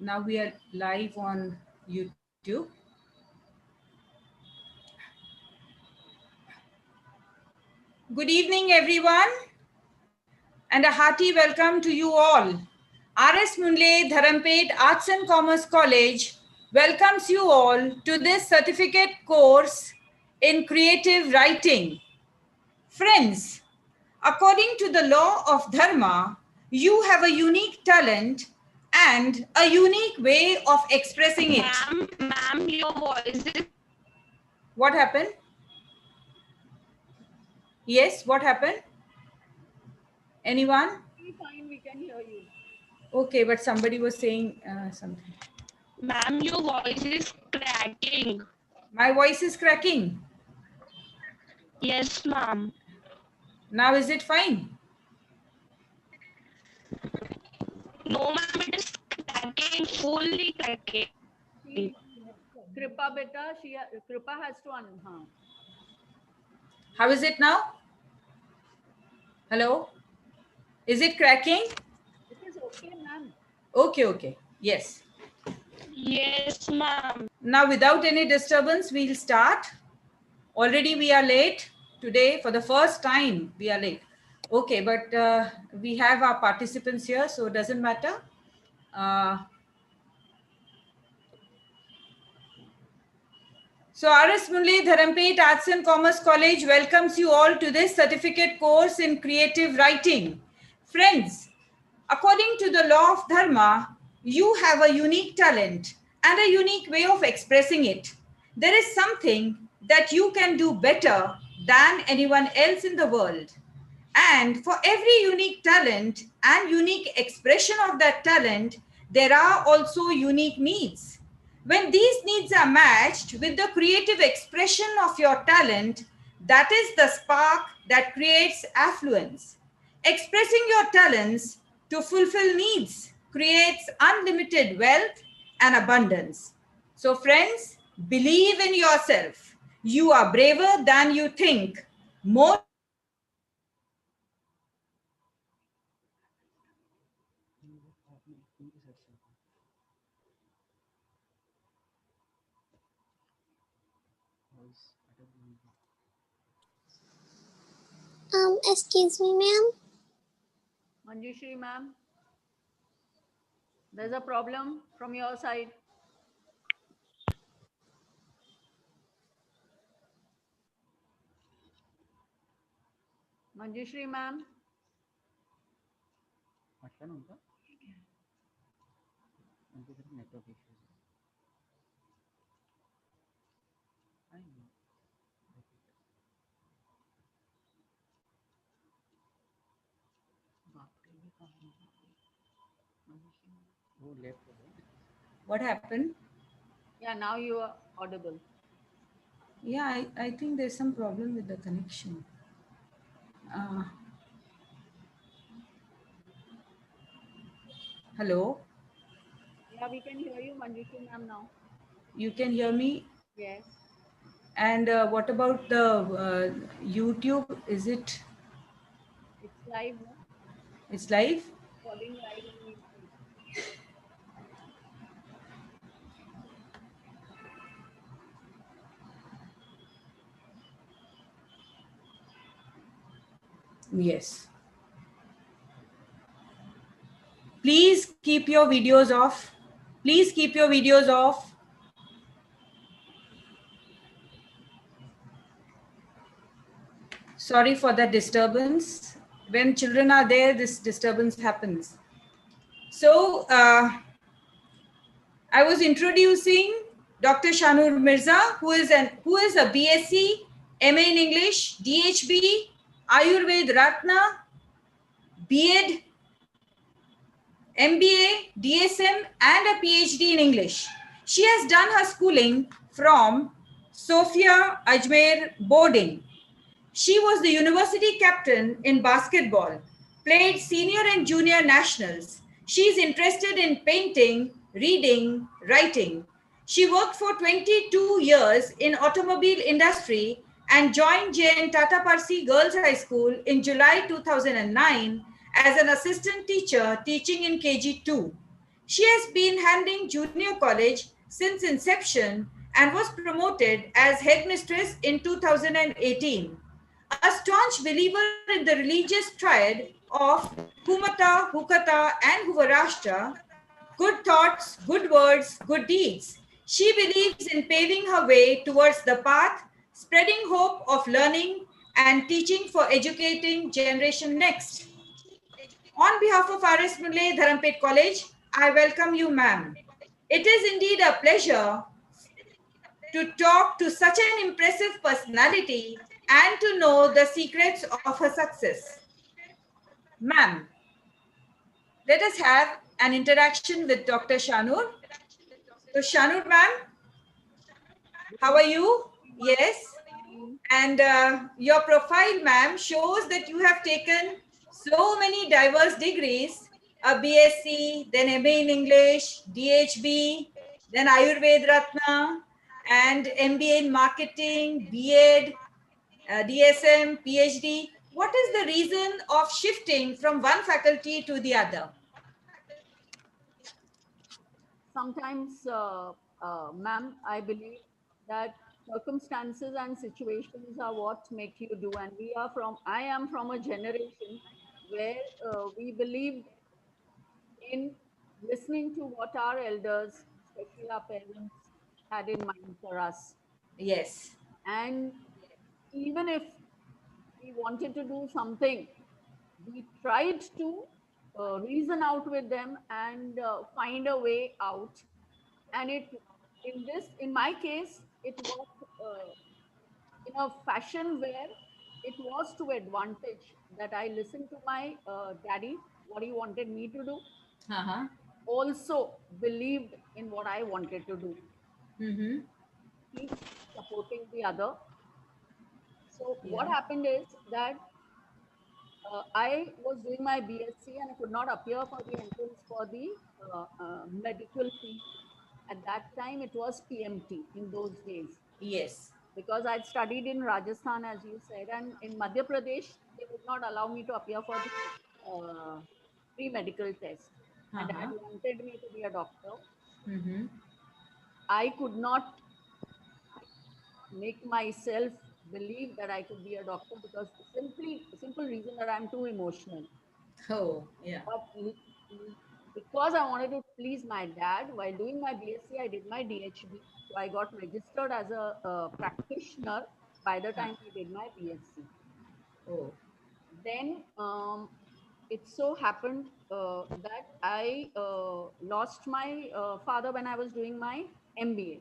Now we are live on YouTube. Good evening, everyone, and a hearty welcome to you all. RSMDACC Dharampet Arts and Commerce College welcomes you all to this certificate course in creative writing. Friends, according to the law of Dharma, you have a unique talent and a unique way of expressing it. Ma'am, your voice is... What happened? Yes, what happened? Anyone? Fine, we can hear you. Okay, but somebody was saying something. Ma'am, your voice is cracking. My voice is cracking. Yes, ma'am. Now is it fine? No, ma'am, it is cracking, fully cracking. Kripa beta, Kripa has to How is it now? Hello? Is it cracking? It is okay, ma'am. Okay. Yes. Yes, ma'am. Now without any disturbance, we'll start. Already we are late today. For the first time, we are late. Okay, but we have our participants here, so it doesn't matter. So RSMDACC Dharampet Arts and Commerce College welcomes you all to this certificate course in creative writing. Friends, according to the law of Dharma, you have a unique talent and a unique way of expressing it. There is something that you can do better than anyone else in the world. And for every unique talent and unique expression of that talent, there are also unique needs. When these needs are matched with the creative expression of your talent, that is the spark that creates affluence. Expressing your talents to fulfill needs creates unlimited wealth and abundance. So friends, believe in yourself. You are braver than you think. More Excuse me, ma'am. Manjushri, ma'am. There's a problem from your side. Manjushri, ma'am. What happened? Yeah, now you are audible. Yeah, I think there's some problem with the connection. Hello? Yeah, we can hear you, Manjushri, ma'am, now. You can hear me? Yes. And what about the YouTube? Is it? It's live, no? It's live? Recording live on YouTube. Yes. Please keep your videos off. Please keep your videos off. Sorry for that disturbance. When children are there, this disturbance happens. So I was introducing Dr.Shanoor Mirza, who is a BSc, MA in English, DHB, Ayurved Ratna, B.Ed, MBA, DSM, and a PhD in English. She has done her schooling from Sophia Ajmer boarding. She was the university captain in basketball, played senior and junior nationals. She is interested in painting, reading, writing. She worked for 22 years in automobile industry and joined JN Tata Parsi Girls High School in July 2009 as an assistant teacher teaching in KG2. She has been handling junior college since inception and was promoted as headmistress in 2018. A staunch believer in the religious triad of Humata, Hukata, and Huvarashtra, good thoughts, good words, good deeds. She believes in paving her way towards the path, spreading hope of learning and teaching for educating generation next. On behalf of RS Mulay Dharampet College, I welcome you, ma'am. It is indeed a pleasure to talk to such an impressive personality and to know the secrets of her success. Ma'am, let us have an interaction with Dr. Shanoor. So, Shanoor, ma'am, how are you? Yes. And your profile, ma'am, shows that you have taken so many diverse degrees, a BSc, then MA in English, DHB, then Ayurved Ratna, and MBA in marketing, BEd, DSM, PhD. What is the reason of shifting from one faculty to the other? Sometimes, ma'am, I believe that circumstances and situations are what make you do. And I am from a generation where we believed in listening to what our elders, especially our parents, had in mind for us. Yes. And even if we wanted to do something, we tried to reason out with them and find a way out. And in my case, it was in a fashion where it was to advantage that I listened to my daddy, what he wanted me to do, Uh-huh. also believed in what I wanted to do, Mm-hmm. each supporting the other. So what Yeah. happened is that I was doing my BSc and I could not appear for the entrance for the medical field. At that time, it was PMT in those days Yes. because I'd studied in Rajasthan, as you said, and in Madhya Pradesh, they would not allow me to appear for the pre-medical test. My dad Uh-huh. wanted me to be a doctor. Mm-hmm. I could not make myself believe that I could be a doctor because simple reason that I'm too emotional. Oh, yeah. But because I wanted to please my dad, while doing my BSc, I did my DHB. So I got registered as a practitioner by the Huh. time I did my BSc. Oh. Then it so happened that I lost my father when I was doing my MBA.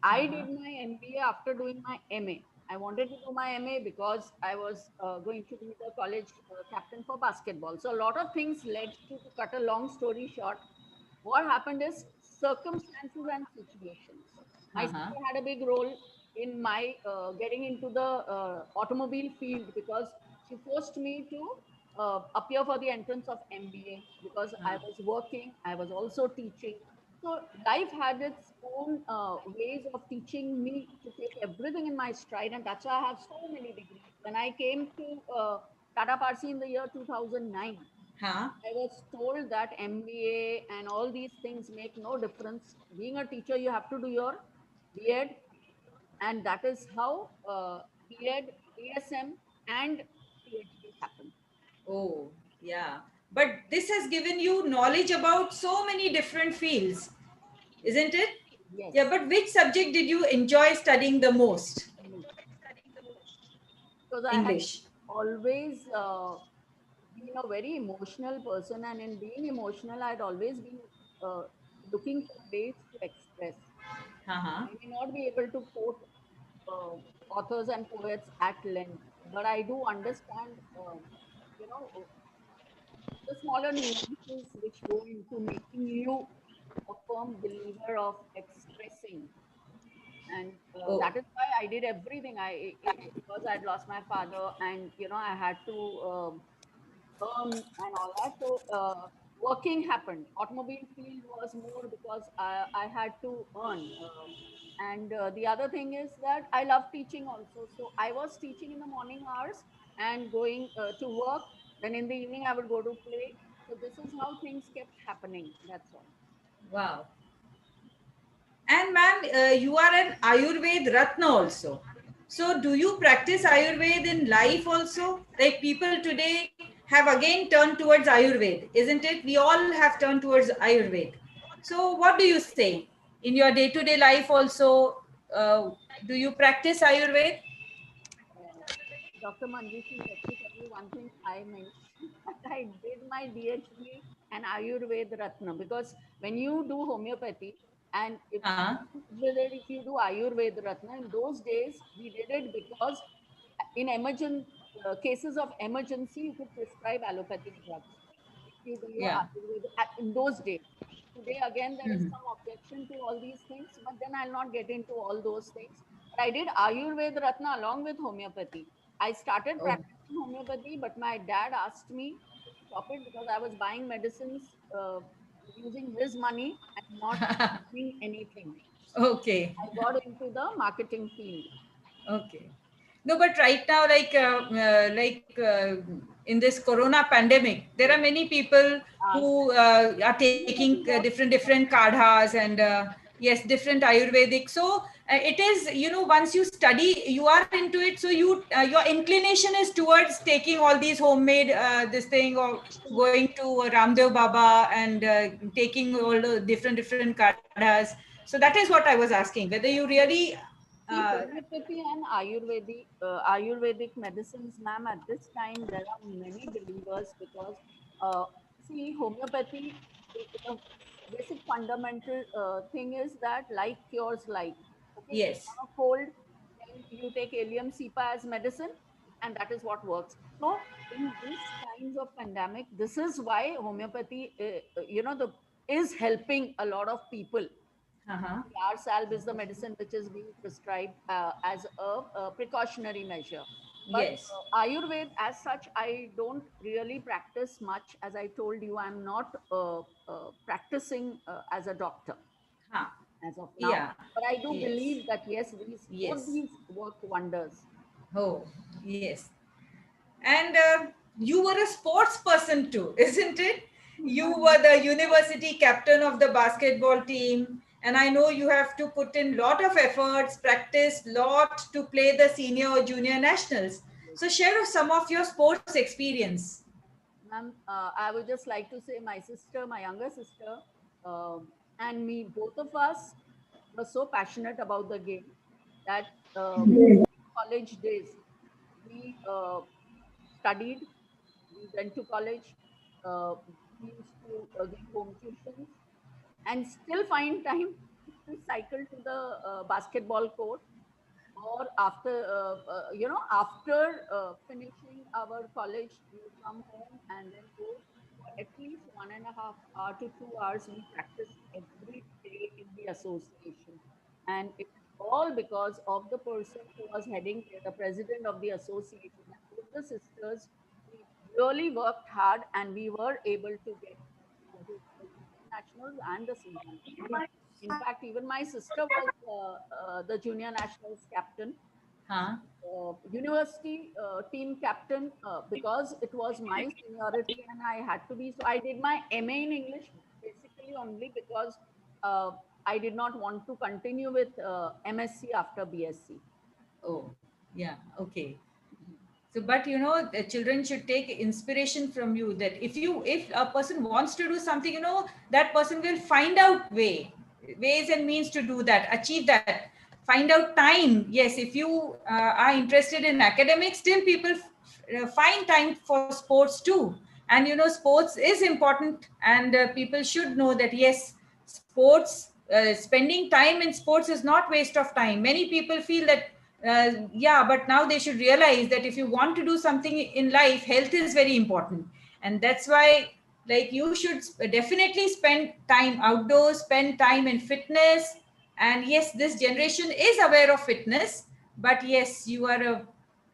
I Uh-huh. did my MBA after doing my MA. I wanted to do my MA because I was going to be the college captain for basketball. So a lot of things led to cut a long story short. What happened is circumstances and situations. My Uh-huh. sister had a big role in my getting into the automobile field because she forced me to appear for the entrance of MBA because I Uh, was working, I was also teaching. So life had its own ways of teaching me to take everything in my stride, and that's why I have so many degrees. When I came to Tata Parsi in the year 2009, huh? I was told that MBA and all these things make no difference. Being a teacher, you have to do your BEd, and that is how BEd, ASM, and PhD happened. Oh, yeah. But this has given you knowledge about so many different fields, isn't it? Yeah, Yes, but which subject did you enjoy studying the most? English. Because I had English. always been a very emotional person, and in being emotional, I'd always been uh, looking for ways to express. Uh-huh. I may not be able to quote uh, authors and poets at length, but I do understand, you know, the smaller nuances which go into making you a firm believer of expressing. And Oh, that is why I did everything. Because I'd lost my father, and I had to earn and all that. So working happened. Automobile field was more because I had to earn. And the other thing is that I love teaching also. So I was teaching in the morning hours and going to work. Then in the evening, I would go to play. So this is how things kept happening. That's all. Wow. And ma'am, you are an Ayurved Ratna also. So do you practice Ayurved in life also? Like people today have again turned towards Ayurved, isn't it? We all have turned towards Ayurved. So what do you say? In your day-to-day life also, do you practice Ayurved? Uh, Dr. Manjushri, let me tell you one thing. I mentioned that I did my DHD and Ayurveda Ratna because when you do homeopathy and Uh, if you do Ayurveda Ratna, in those days we did it because in cases of emergency, you could prescribe allopathic drugs if you do your yeah. Ayurveda in those days. Today, again, there is some objection to all these things, but then I'll not get into all those things. But I did Ayurveda Ratna along with homeopathy. I started Oh. practicing homeopathy, but my dad asked me to stop it because I was buying medicines using his money and not doing anything. So Okay. I got into the marketing field. Okay. No, but right now, in this Corona pandemic, there are many people who are taking Homeopathy works. different kadhas and yes, different Ayurvedic. So it is, once you study, you are into it. So your inclination is towards taking all these homemade this thing or going to Ramdev Baba and taking all the different kadhas. So that is what I was asking, whether you really See, uh, homeopathy and Ayurvedic medicines, ma'am, at this time, there are many believers because, uh, see, homeopathy, the basic fundamental thing is that like cures like. Okay, if you yes. have a cold, then you take Allium cepa as medicine, and that is what works. So, in these times of pandemic, this is why homeopathy, is helping a lot of people. Uh-huh. Our salve is the medicine which is being prescribed as a precautionary measure. But Yes. Ayurveda, as such, I don't really practice much. As I told you, I'm not practicing as a doctor Huh. as of now. Yeah. But I do Yes. believe that yes, both Yes. these work wonders. Oh, yes. And you were a sports person too, isn't it? You were the university captain of the basketball team. And I know you have to put in lot of efforts, practice lot to play the senior or junior nationals. So share some of your sports experience. Ma'am, I would just like to say my sister, my younger sister, and me, both of us were so passionate about the game that college days we studied, we went to college, uh, we used to give home tuitions, and still find time to cycle to the basketball court or after finishing our college, we come home and then go for at least 1.5 hour to 2 hours. We practice every day in the association, and it is all because of the person who was heading there, the president of the association. And both the sisters, we really worked hard, and we were able to get to the junior nationals and the senior nationals. In fact, even my sister was the junior nationals captain, Huh? university team captain because it was my seniority and I had to be. So I did my MA in English basically only because uh, I did not want to continue with MSc after BSc. Oh, yeah. Okay. So, but the children should take inspiration from you that if a person wants to do something, that person will find out ways and means to do that, achieve that, find out time. Yes, if you are interested in academics, still people find time for sports too. And sports is important, and people should know that yes, sports, spending time in sports is not waste of time. Many people feel that yeah, but now they should realize that if you want to do something in life, health is very important. And that's why, like, you should definitely spend time outdoors, spend time in fitness. And yes, this generation is aware of fitness, but yes, you are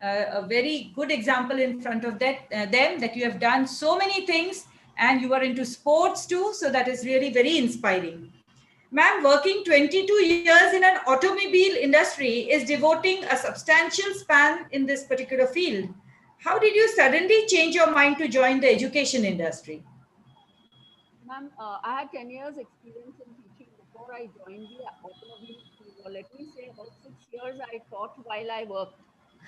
a very good example in front of them, that you have done so many things, and you are into sports too. So that is really very inspiring. Ma'am, working 22 years in an automobile industry is devoting a substantial span in this particular field. How did you suddenly change your mind to join the education industry? Ma'am, I had 10 years experience in teaching before I joined the automobile field. Or let me say about 6 years I taught while I worked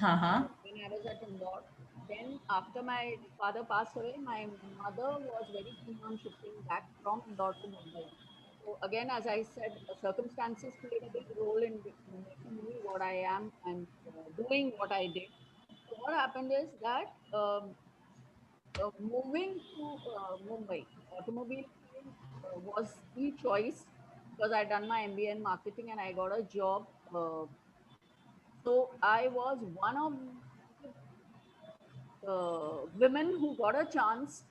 Uh-huh. when I was at Indore. Then after my father passed away, my mother was very keen on shifting back from Indore to Mumbai. So again, as I said, circumstances played a big role in making me what I am and doing what I did. So what happened is that moving to Mumbai, automobile field was the choice because I done my MBA in marketing and I got a job. So I was one of the women who got a chance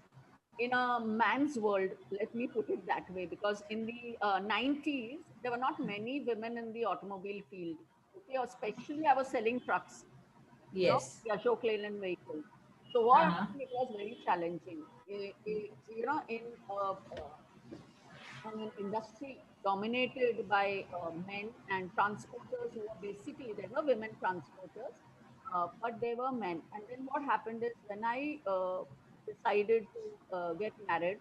in a man's world. Let me put it that way, because in the 90s there were not many women in the automobile field. Okay, especially I was selling trucks, Yes. the Ashok Leyland vehicles. So what Uh-huh. happened? It was very challenging. In an industry dominated by men and transporters who were basically, there were women transporters, but they were men. And then what happened is when I decided to get married,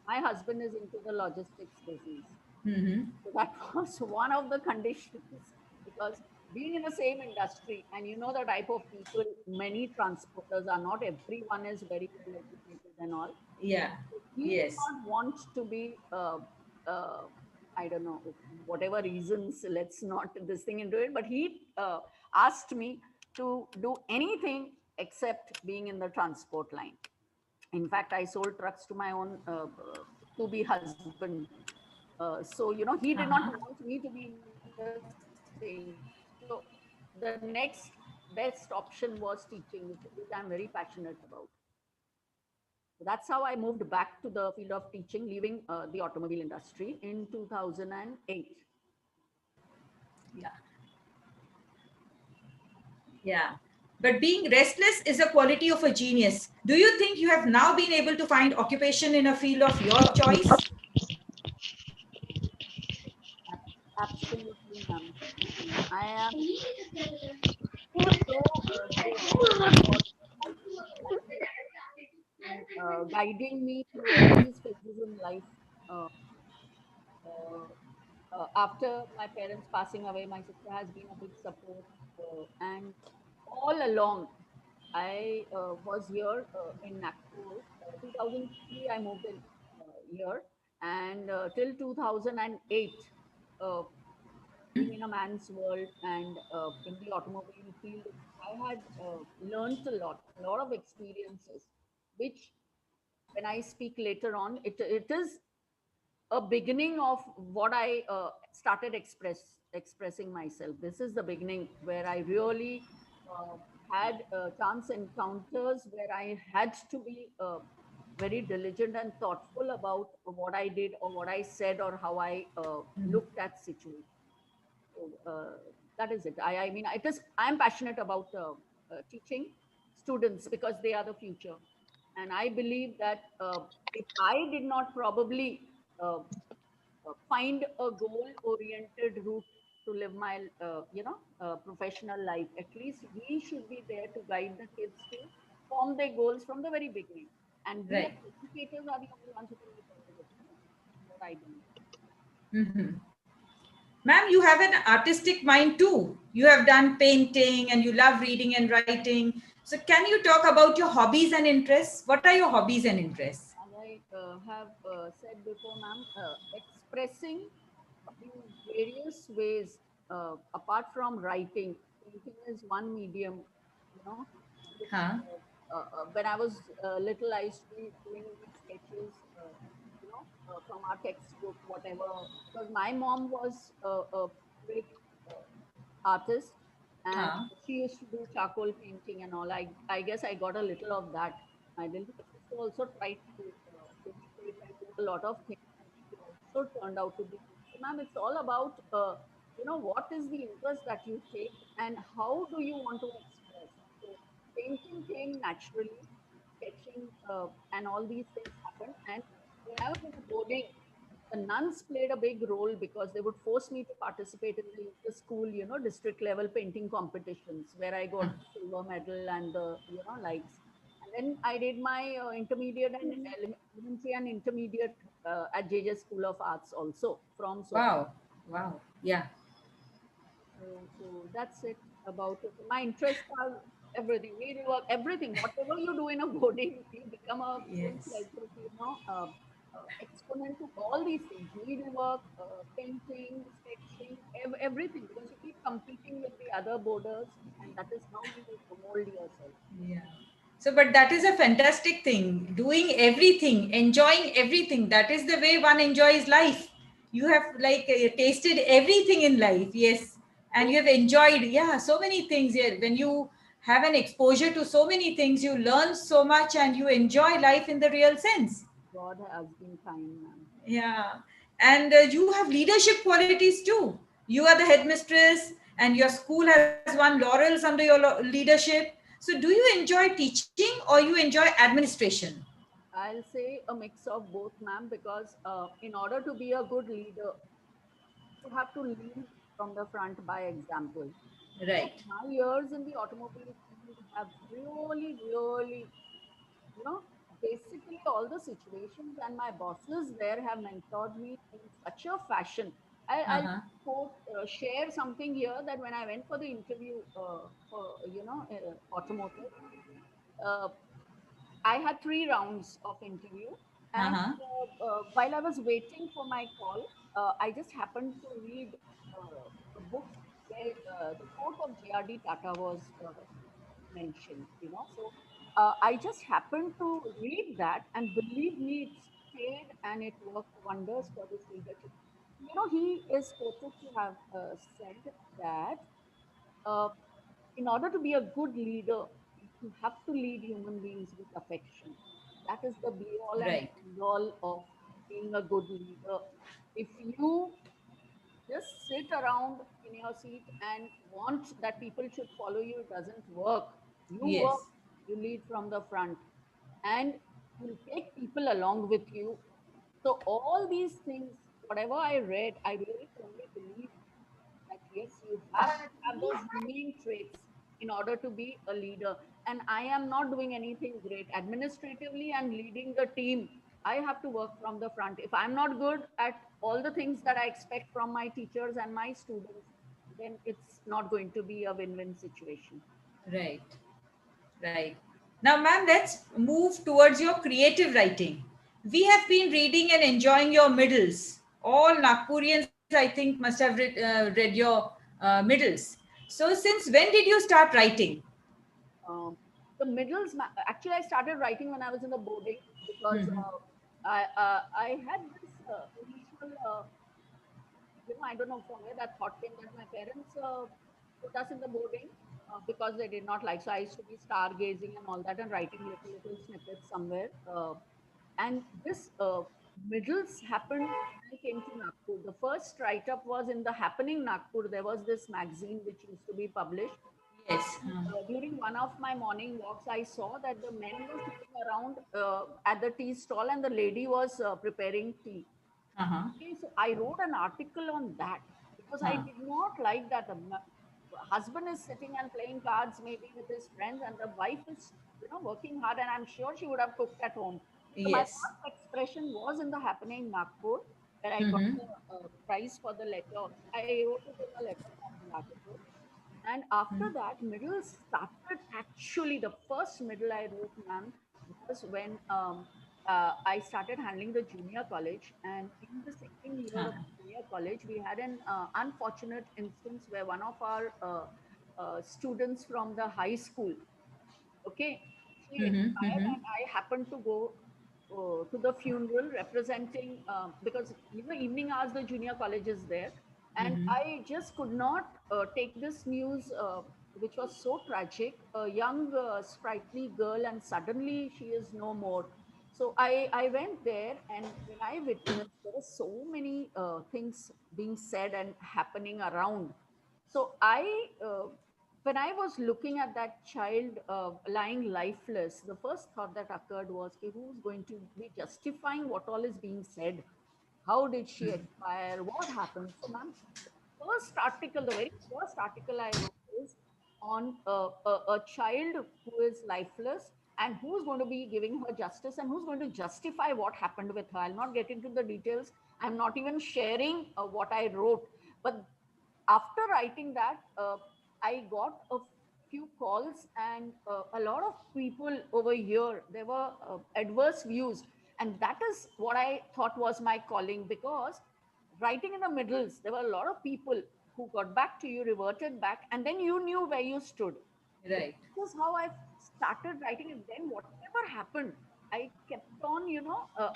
my husband is into the logistics business. Mm-hmm. So that was one of the conditions, because being in the same industry and you know the type of people, many transporters are, not everyone is very well educated and all. Yeah. He did Yes. not want to be, uh, I don't know, whatever reasons, let's not this thing into it, but he asked me to do anything except being in the transport line. In fact, I sold trucks to my own to be husband. So, he did not Uh-huh. want me to be in the same field. So the next best option was teaching, which I'm very passionate about. So that's how I moved back to the field of teaching, leaving the automobile industry in 2008. Yeah. Yeah. But being restless is a quality of a genius. Do you think you have now been able to find occupation in a field of your choice? Absolutely, ma'am. I am so grateful to God for in guiding me through all these phases in life. Uh, uh, After my parents passing away, my sister has been a big support, and all along, I was here in Nagpur. 2003, I moved in here, and till 2008, uh, being in a man's world and in the automobile field, I had learned a lot of experiences, which when I speak later on, it is a beginning of what I started expressing myself. This is the beginning where I really uh, had chance encounters where I had to be very diligent and thoughtful about what I did or what I said or how I looked at situation. So that is it. I mean, it is. I am passionate about teaching students because they are the future, and I believe that if I did not probably find a goal-oriented route to live my, professional life, at least we should be there to guide the kids to form their goals from the very beginning. And we as Right. educators are the only ones who can be part of it. What I believe. Mm-hmm. Ma'am, you have an artistic mind too. You have done painting and you love reading and writing. So, can you talk about your hobbies and interests? What are your hobbies and interests? As I have said before, ma'am, expressing in various ways, apart from writing, painting is one medium, which Huh? when I was little, I used to be doing these sketches, from our textbook, whatever, because my mom was a great artist and Huh? she used to do charcoal painting and all. I guess I got a little of that. My little sister also tried to imitate and do a lot of things, and she also turned out to be good. So, ma'am, it's all about what is the interest that you take and how do you want to express. So painting came naturally, sketching dancing, and all these things happened. And when I was in the boarding, the nuns played a big role because they would force me to participate in the inter-school, district level painting competitions where I got the silver medal and the, likes. And then I did my intermediate and elementary and intermediate at JJ School of Arts also from Sopan. Wow. Wow. Yeah. So that's it about it. My interests are everything, needlework, everything. Whatever you do in a boarding, you become a Yes. full-fledged, exponent to all these things: needlework, painting, sketching, everything. Because you keep competing with the other boarders, and that is how you mold yourself. Yeah. So, but that is a fantastic thing. Doing everything, enjoying everything. That is the way one enjoys life. You have like tasted everything in life, yes, and So you have enjoyed, yeah, so many things here. When you have an exposure to so many things, you learn so much and you enjoy life in the real sense. God has been kind, ma'am. Yeah. And you have leadership qualities too. You are the headmistress, and your school has won laurels under your leadership. So, do you enjoy teaching or you enjoy administration? I'll say a mix of both, ma'am, because in order to be a good leader, you have to lead from the front by example. So Right. my years in the automobile field have really, really, you know, basically all the situations and my bosses there have mentored me in such a fashion. I'll Uh-huh. share something here that when I went for the interview for, automotive, uh, I had 3 rounds of interview, and Uh-huh. while I was waiting for my call, I just happened to read a book where the quote of J.R.D. Tata was mentioned. So I just happened to read that, and believe me, it stayed and it worked wonders for this leadership. He is quoted to have said that. Uh, in order to be a good leader, you have to lead human beings with affection. That is the be all and Right. end all of being a good leader. If you just sit around in your seat and want that people should follow you, it doesn't work. You work, Yes. you lead from the front, and you take people along with you. So, all these things, whatever I read, I really firmly believe that yes, you have to have those main traits in order to be a leader. And I am not doing anything great administratively and leading the team. I have to work from the front. If I'm not good at all the things that I expect from my teachers and my students, then it's not going to be a win-win situation. Right. Right. Now, ma'am, let's move towards your creative writing. We have been reading and enjoying your middles. All Nagpurians, I think, must have read your middles. So, since when did you start writing? um, the actually I started writing when I was in the boarding because Mm-hmm. I had this initial I don't know from where that thought came that my parents put us in the boarding because they did not like. So I used to be stargazing and all that and writing little snippets somewhere. And this middles happened when I came to Nagpur. The first write up was in the Happening Nagpur. There was this magazine which used to be published. Yes. And, during one of my morning walks, I saw that the men were sitting around at the tea stall and the lady was preparing tea. Uh-huh. Okay, so I wrote an article on that because I Uh-huh. did not like that the husband is sitting and playing cards maybe with his friends, and the wife is working hard, and I'm sure she would have cooked at home. So my Yes. first expression was in the Happening Nagpur, where I got Mm-hmm. the prize for the letter. I wrote it in a letter from the article. And after that, middle started actually the first middle I wrote, ma'am, was when I started handling the junior college. And in the second year of Uh-huh. junior college, we had an unfortunate instance where one of our students from the high school, okay, she Mm-hmm. expired, Mm-hmm. and I happened to go to the funeral representing because evening hours the junior college is there, and Mm-hmm. I just could not take this news, which was so tragic. A young sprightly girl, and suddenly she is no more. So I went there, and when I witnessed, there were so many things being said and happening around. So I when I was looking at that child lying lifeless, the first thought that occurred was, okay, who's going to be justifying what all is being said? How did she expire? What happened? So, ma'am, first article, the very first article I wrote is on a child who is lifeless and who's going to be giving her justice and who's going to justify what happened with her. I'll not get into the details. I'm not even sharing what I wrote. But after writing that, I got a few calls and a lot of people over here, there were adverse views. And that is what I thought was my calling, because writing in the middles, there were a lot of people who got back to you, reverted back, and then you knew where you stood. So Right. this is how I started writing. And then whatever happened, I kept on,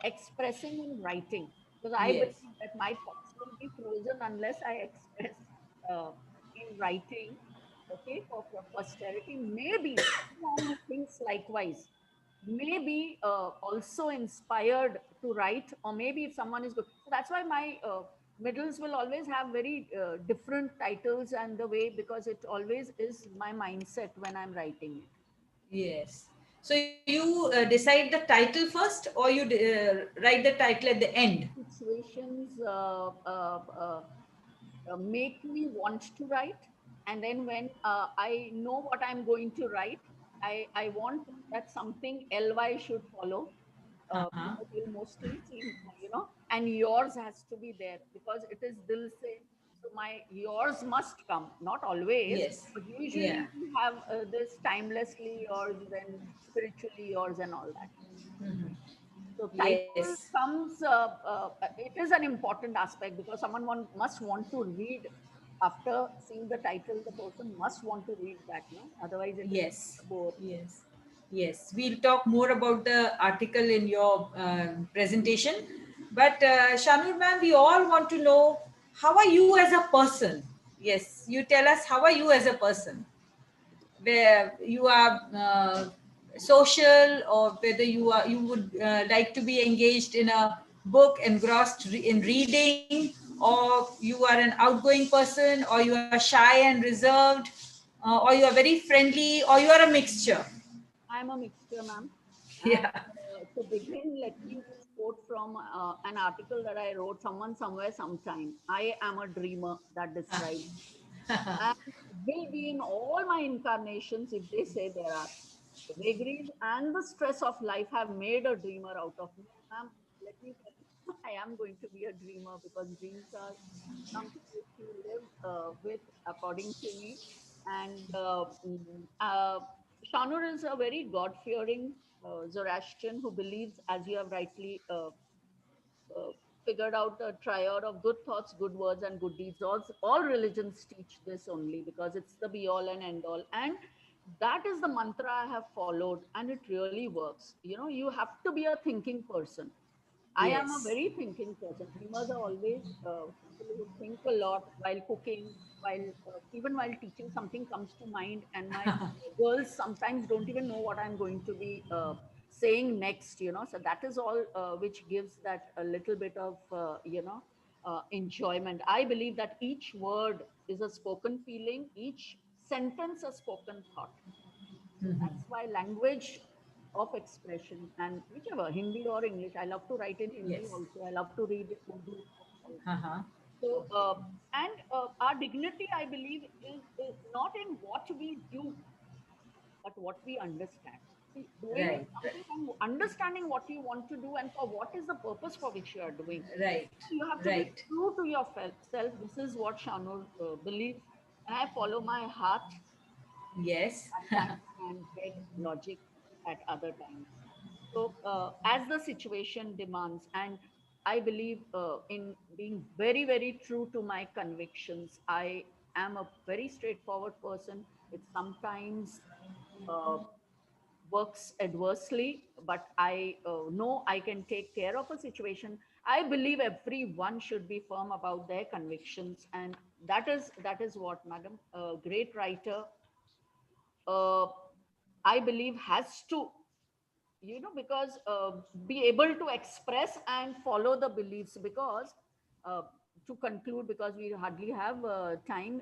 expressing in writing, because I Yes. believe that my thoughts will be frozen unless I express uh, in writing. Okay, for posterity. Maybe someone who thinks likewise may be also inspired to write, or maybe if someone is good. So that's why my middles will always have very different titles and the way, because it always is my mindset when I'm writing it. Yes. So you decide the title first, or you write the title at the end? Situations make me want to write, and then when I know what I'm going to write, I want that something ly should follow, Uh-huh. because you'll mostly see, and yours has to be there because it is dil se. So my yours must come, not always, Yes. but Yeah. usually we have this timelessly yours, then spiritually yours, and all that. So Yes. title comes, it is an important aspect, because someone must want to read. After seeing the title, the person must want to read that, no? Otherwise it is Yes. a bore. Yes. Yes. We'll talk more about the article in your presentation. But Shanur ma'am, we all want to know, how are you as a person? Yes. You tell us, how are you as a person? Where you are social, or whether you would like to be engaged in a book, engrossed in reading, or you are an outgoing person, or you are shy and reserved, or you are very friendly, or you are a mixture. I'm a mixture, ma'am. Yeah. And to begin, let me just quote from an article that I wrote, someone, somewhere, sometime. I am a dreamer, that describes me. And will be in all my incarnations, if they say there are. The vagaries and the stress of life have made a dreamer out of me. And ma'am, let me tell you, I am going to be a dreamer, because dreams are something which you live with, according to me. And Shanur is a very God-fearing Zoroastrian who believes, as you have rightly uh, figured out, a triad of good thoughts, good words, and good deeds. All religions teach this only, because it's the be all and end all. And that is the mantra I have followed, and it really works. You have to be a thinking person. I am a Yes. very thinking person. Dreamers are always people who think a lot while cooking, while even while teaching, something comes to mind, and my girls sometimes don't even know what I'm going to be saying next. So that is all which gives that a little bit of enjoyment. I believe that each word is a spoken feeling, each sentence a spoken thought. So that's why language of expression, and whichever, Hindi or English, I love to write in Hindi Yes. also. I love to read Urdu books also. Uh-huh. So, and our dignity, I believe, is not in what we do, but what we understand. See, doing is Right. something, and understanding what you want to do and for what is the purpose for which you are doing. Right. You have to be Right. true to yourself. This is what Shanur believes. And I follow my heart Yes. at times and head logic at other times. So, as the situation demands, and I believe in being very, very true to my convictions. I am a very straightforward person. It sometimes uh, works adversely, but I know I can take care of a situation. I believe everyone should be firm about their convictions, and that is what, madam, a great writer, uh, I believe, has to, because be able to express and follow the beliefs. Because uh, to conclude, because we hardly have time,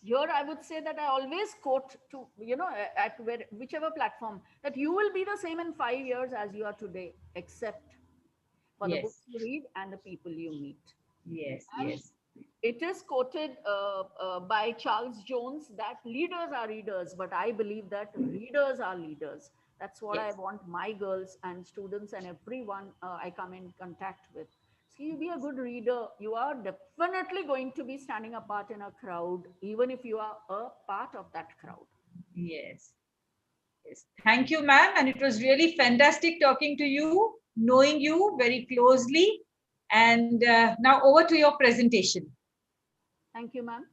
Here I would say that I always quote to, at whichever platform, that you will be the same in 5 years as you are today, except for the Yes, books you read and the people you meet. yes, And yes, it is quoted by Charles Jones that leaders are readers, but I believe that readers are leaders. That's what I yes. want my girls and students and everyone I come in contact with. So you be a good reader. You are definitely going to be standing apart in a crowd, even if you are a part of that crowd. Yes. Yes. Thank you, ma'am. And it was really fantastic talking to you, knowing you very closely. And now over to your presentation. Thank you, ma'am.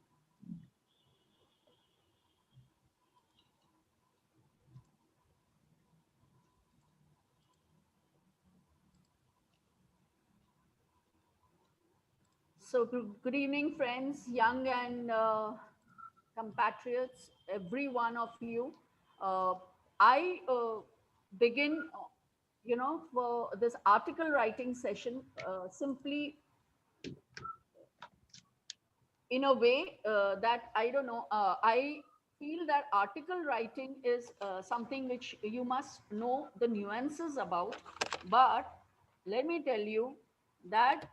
So, good evening, friends, young and compatriots, every one of you. I begin, for this article writing session simply in a way that I don't know. I feel that article writing is something which you must know the nuances about. But let me tell you that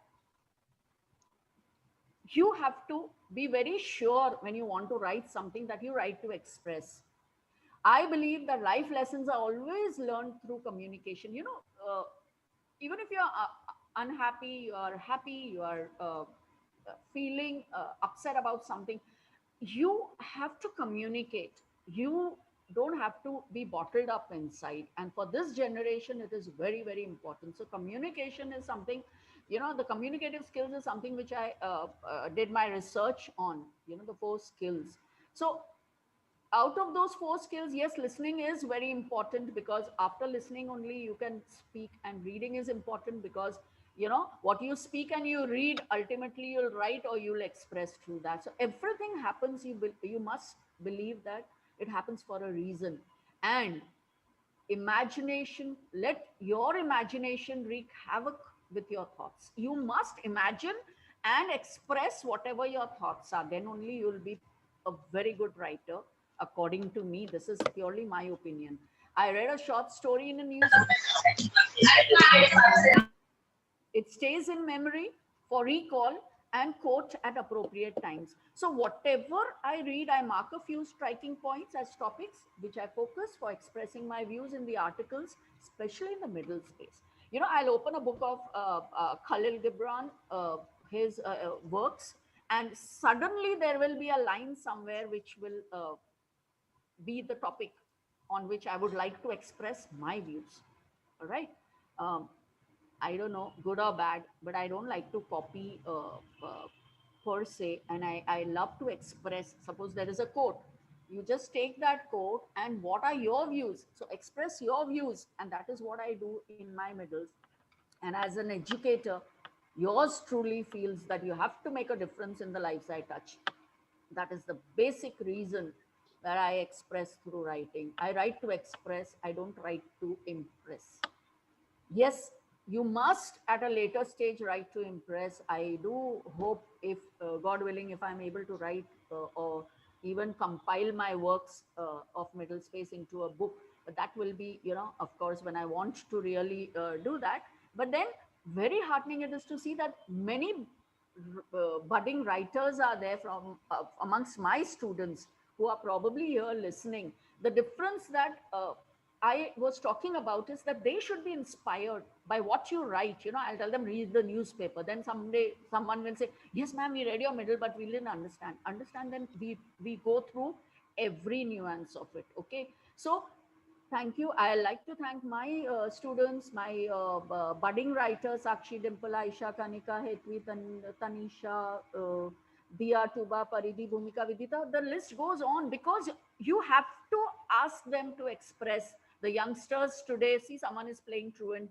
you have to be very sure when you want to write something that you write to express. I believe that life lessons are always learned through communication. Even if you're unhappy, you are happy, you are feeling upset about something, you have to communicate. You don't have to be bottled up inside. And for this generation, it is very, very important. So, communication is something, the communicative skills is something which I did my research on, the four skills. So, out of those four skills, yes, listening is very important, because after listening only you can speak, and reading is important because what you speak and you read, ultimately you'll write or you'll express through that. So everything happens, you must believe that it happens for a reason. And imagination, let your imagination wreak havoc with your thoughts. You must imagine and express whatever your thoughts are, then only you'll be a very good writer. According to me, this is purely my opinion. I read a short story in a newspaper. It stays in memory for recall and quote at appropriate times. So, whatever I read, I mark a few striking points as topics which I focus for expressing my views in the articles, especially in the middle space. I'll open a book of Khalil Gibran, his works, and suddenly there will be a line somewhere which will be the topic on which I would like to express my views. All right. Um, I don't know, good or bad, but I don't like to copy per se. And I love to express. Suppose there is a quote, you just take that quote and what are your views? So express your views. And that is what I do in my middles. And as an educator, yours truly feels that you have to make a difference in the lives I touch. That is the basic reason that I express through writing. I write to express, I don't write to impress. Yes, you must at a later stage write to impress. I do hope, if God willing, if I'm able to write or even compile my works of middle space into a book, but that will be, of course, when I want to really do that. But then very heartening it is to see that many budding writers are there from amongst my students who are probably here listening. The difference that I was talking about is that they should be inspired by what you write. I'll tell them, read the newspaper. Then someday someone will say, yes, ma'am, we read your middle, but we didn't understand. Understand, then we go through every nuance of it. Okay. So thank you. I like to thank my students, my budding writers, Sakshi, Dimple, Aisha, Kanika, Hetvi, Tanisha, Diya, Tuba, Paridhi, Bhumika, Vidita. The list goes on, because you have to ask them to express. The youngsters today, see, someone is playing truant,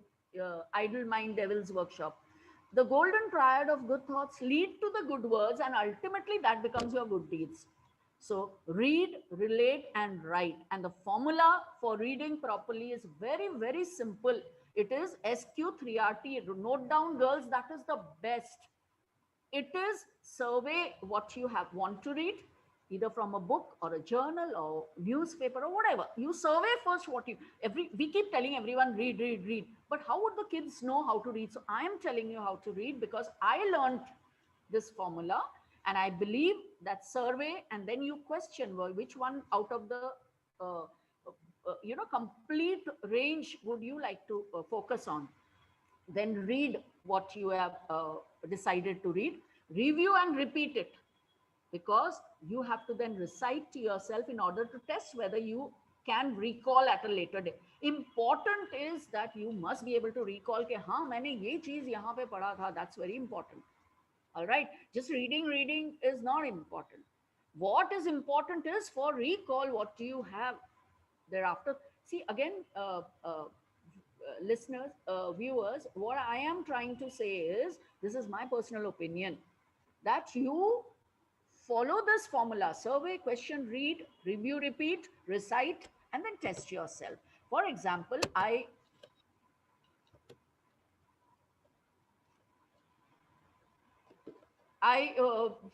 Idle Mind Devil's Workshop. The golden triad of good thoughts lead to the good words, and ultimately that becomes your good deeds. So read, relate, and write. And the formula for reading properly is very, very simple. It is SQ3RT. Note down, girls, that is the best. It is survey what you have want to read, either from a book or a journal or newspaper or whatever. You survey first what you, we keep telling everyone read, read, read. But how would the kids know how to read? So I am telling you how to read because I learned this formula, and I believe that survey, and then you question, well, which one out of the uh, complete range would you like to focus on? Then read what you have decided to read, review and repeat it, because you have to then recite to yourself in order to test whether you can recall at a later date. Important is that you must be able to recall कि हाँ मैंने ये चीज यहाँ पे पढ़ा था. That's very important. All right, just reading is not important. What is important is for recall, what do you have thereafter. See again, listeners, viewers, what I am trying to say is, this is my personal opinion, that you follow this formula: survey, question, read, review, repeat, recite, and then test yourself. For example, I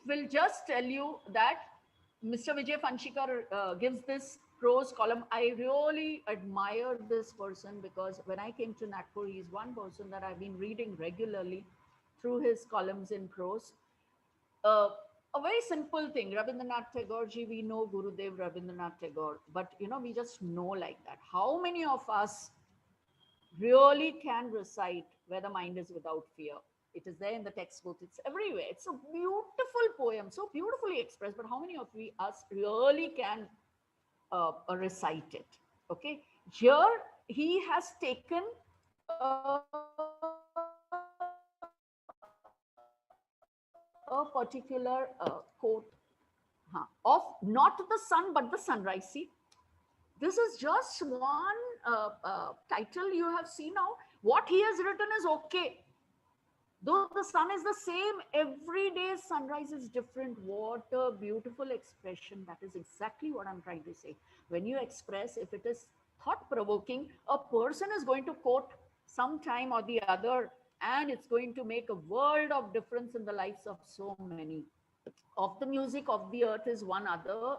will just tell you that Mr. Vijay Fanshikar gives this prose column. I really admire this person because when I came to Nagpur, he's one person that I've been reading regularly through his columns in prose. Uh, a very simple thing, Rabindranath Tagore ji, we know Gurudev Rabindranath Tagore, but we just know like that. How many of us really can recite Where the Mind is Without Fear? It is there in the textbook. It's everywhere. It's a beautiful poem, so beautifully expressed. But how many of us really can recite it? Okay. Here he has taken a particular quote of not the sun but the sunrise. See, this is just one title you have seen now. What he has written is okay. Though the sun is the same, every day sunrise is different. What a beautiful expression. That is exactly what I'm trying to say. When you express, if it is thought-provoking, a person is going to quote sometime or the other, and it's going to make a world of difference in the lives of so many. Of the music of the earth is one other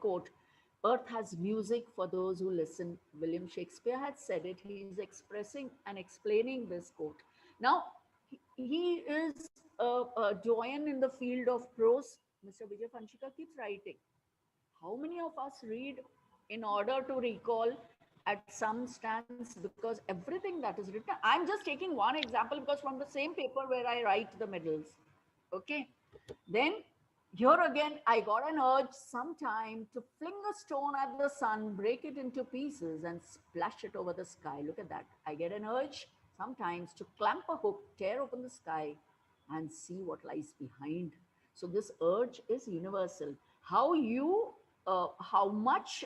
quote. Earth has music for those who listen. William Shakespeare had said it. He is expressing and explaining this quote. Now, he is a doyen in the field of prose. Mr. Vijay Fanshikar keeps writing. How many of us read in order to recall at some stance? Because everything that is written, I'm just taking one example because from the same paper where I write the medals. Okay. Then here again, I got an urge sometime to fling a stone at the sun, break it into pieces, and splash it over the sky. Look at that. I get an urge sometimes to clamp a hook, tear open the sky, and see what lies behind. So this urge is universal. How much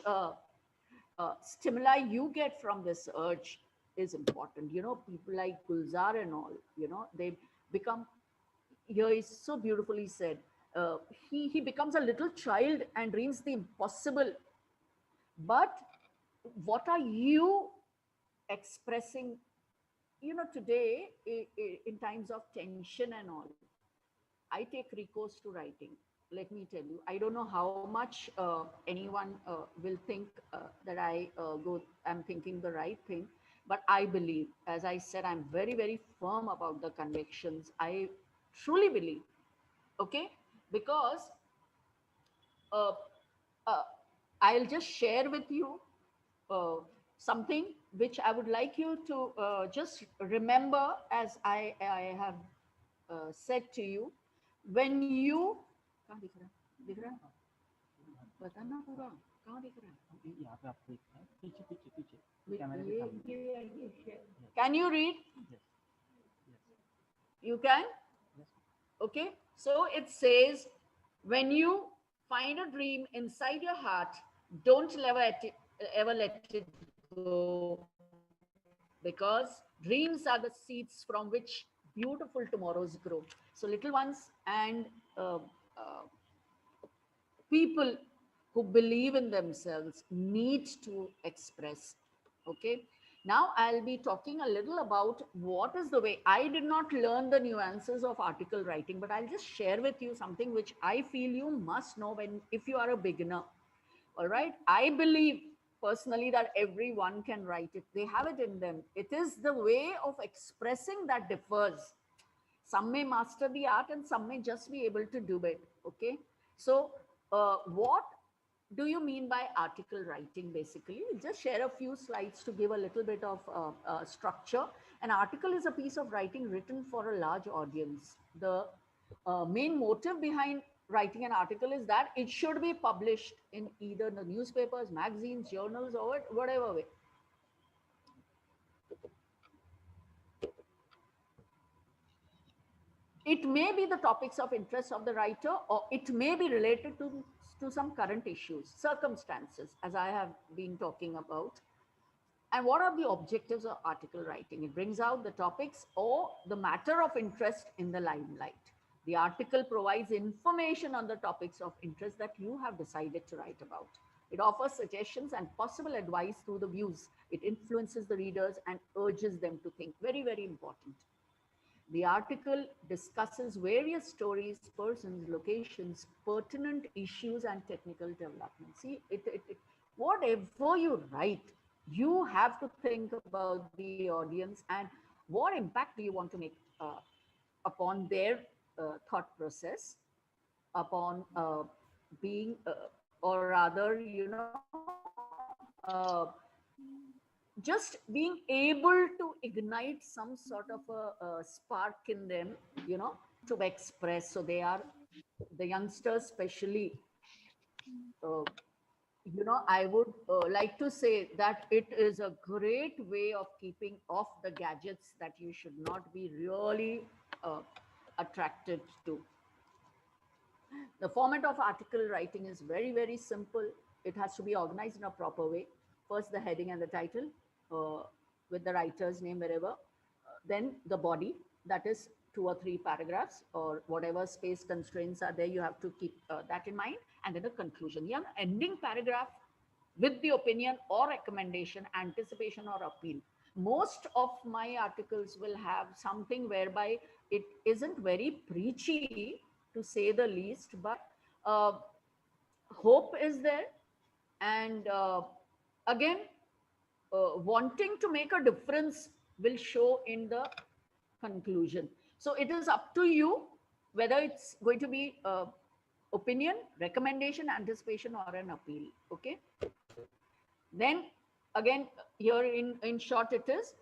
stimuli you get from this urge is important. People like Gulzar and all, they become, here is so beautifully said, uh, he becomes a little child and dreams the impossible. But what are you expressing? Today, in times of tension and all, I take recourse to writing. Let me tell you, I don't know how much anyone will think that I'm thinking the right thing, but I believe, as I said, I'm very, very firm about the convictions. I truly believe, okay, because uh, uh, I'll just share with you uh, something which I would like you to just remember, as I have said to you. When you कहाँ दिख रहा है? दिख रहा है? बताना पूरा कहाँ दिख रहा है? यहाँ पे आपको दिख रहा है, पीछे पीछे पीछे कैमरे के सामने. Can you read? Yes. You can? Yes. Okay. So it says, when you find a dream inside your heart, don't ever let it go, because dreams are the seeds from which beautiful tomorrows grow. So little ones and people who believe in themselves need to express. Okay. Now I'll be talking a little about what is the way. I did not learn the nuances of article writing, but I'll just share with you something which I feel you must know when if you are a beginner. All right. I believe personally that everyone can write it. They have it in them. It is the way of expressing that differs. Some may master the art and some may just be able to do it. Okay. So, what do you mean by article writing basically? We'll just share a few slides to give a little bit of structure. An article is a piece of writing written for a large audience. The main motive behind writing an article is that it should be published in either the newspapers, magazines, journals, or whatever way. It may be the topics of interest of the writer, or it may be related to some current issues, circumstances, as I have been talking about. And what are the objectives of article writing? It brings out the topics or the matter of interest in the limelight. The article provides information on the topics of interest that you have decided to write about. It offers suggestions and possible advice through the views. It influences the readers and urges them to think. Very, very important. The article discusses various stories, persons, locations, pertinent issues, and technical developments. See, whatever you write, you have to think about the audience and what impact do you want to make upon their thought process, upon being, or rather, just being able to ignite some sort of a spark in them, to express. So they are the youngsters, especially. Uh, I would like to say that it is a great way of keeping off the gadgets that you should not be really attracted to. The format of article writing is very, very simple. It has to be organized in a proper way. First, the heading and the title with the writer's name wherever. Then the body, that is 2 or 3 paragraphs or whatever space constraints are there. You have to keep that in mind. And then the conclusion. Yeah, ending paragraph with the opinion or recommendation, anticipation or appeal. Most of my articles will have something whereby it isn't very preachy, to say the least, but uh, hope is there. And again, wanting to make a difference will show in the conclusion. So it is up to you whether it's going to be opinion, recommendation, anticipation, or an appeal. Okay. Then again, here in short, it is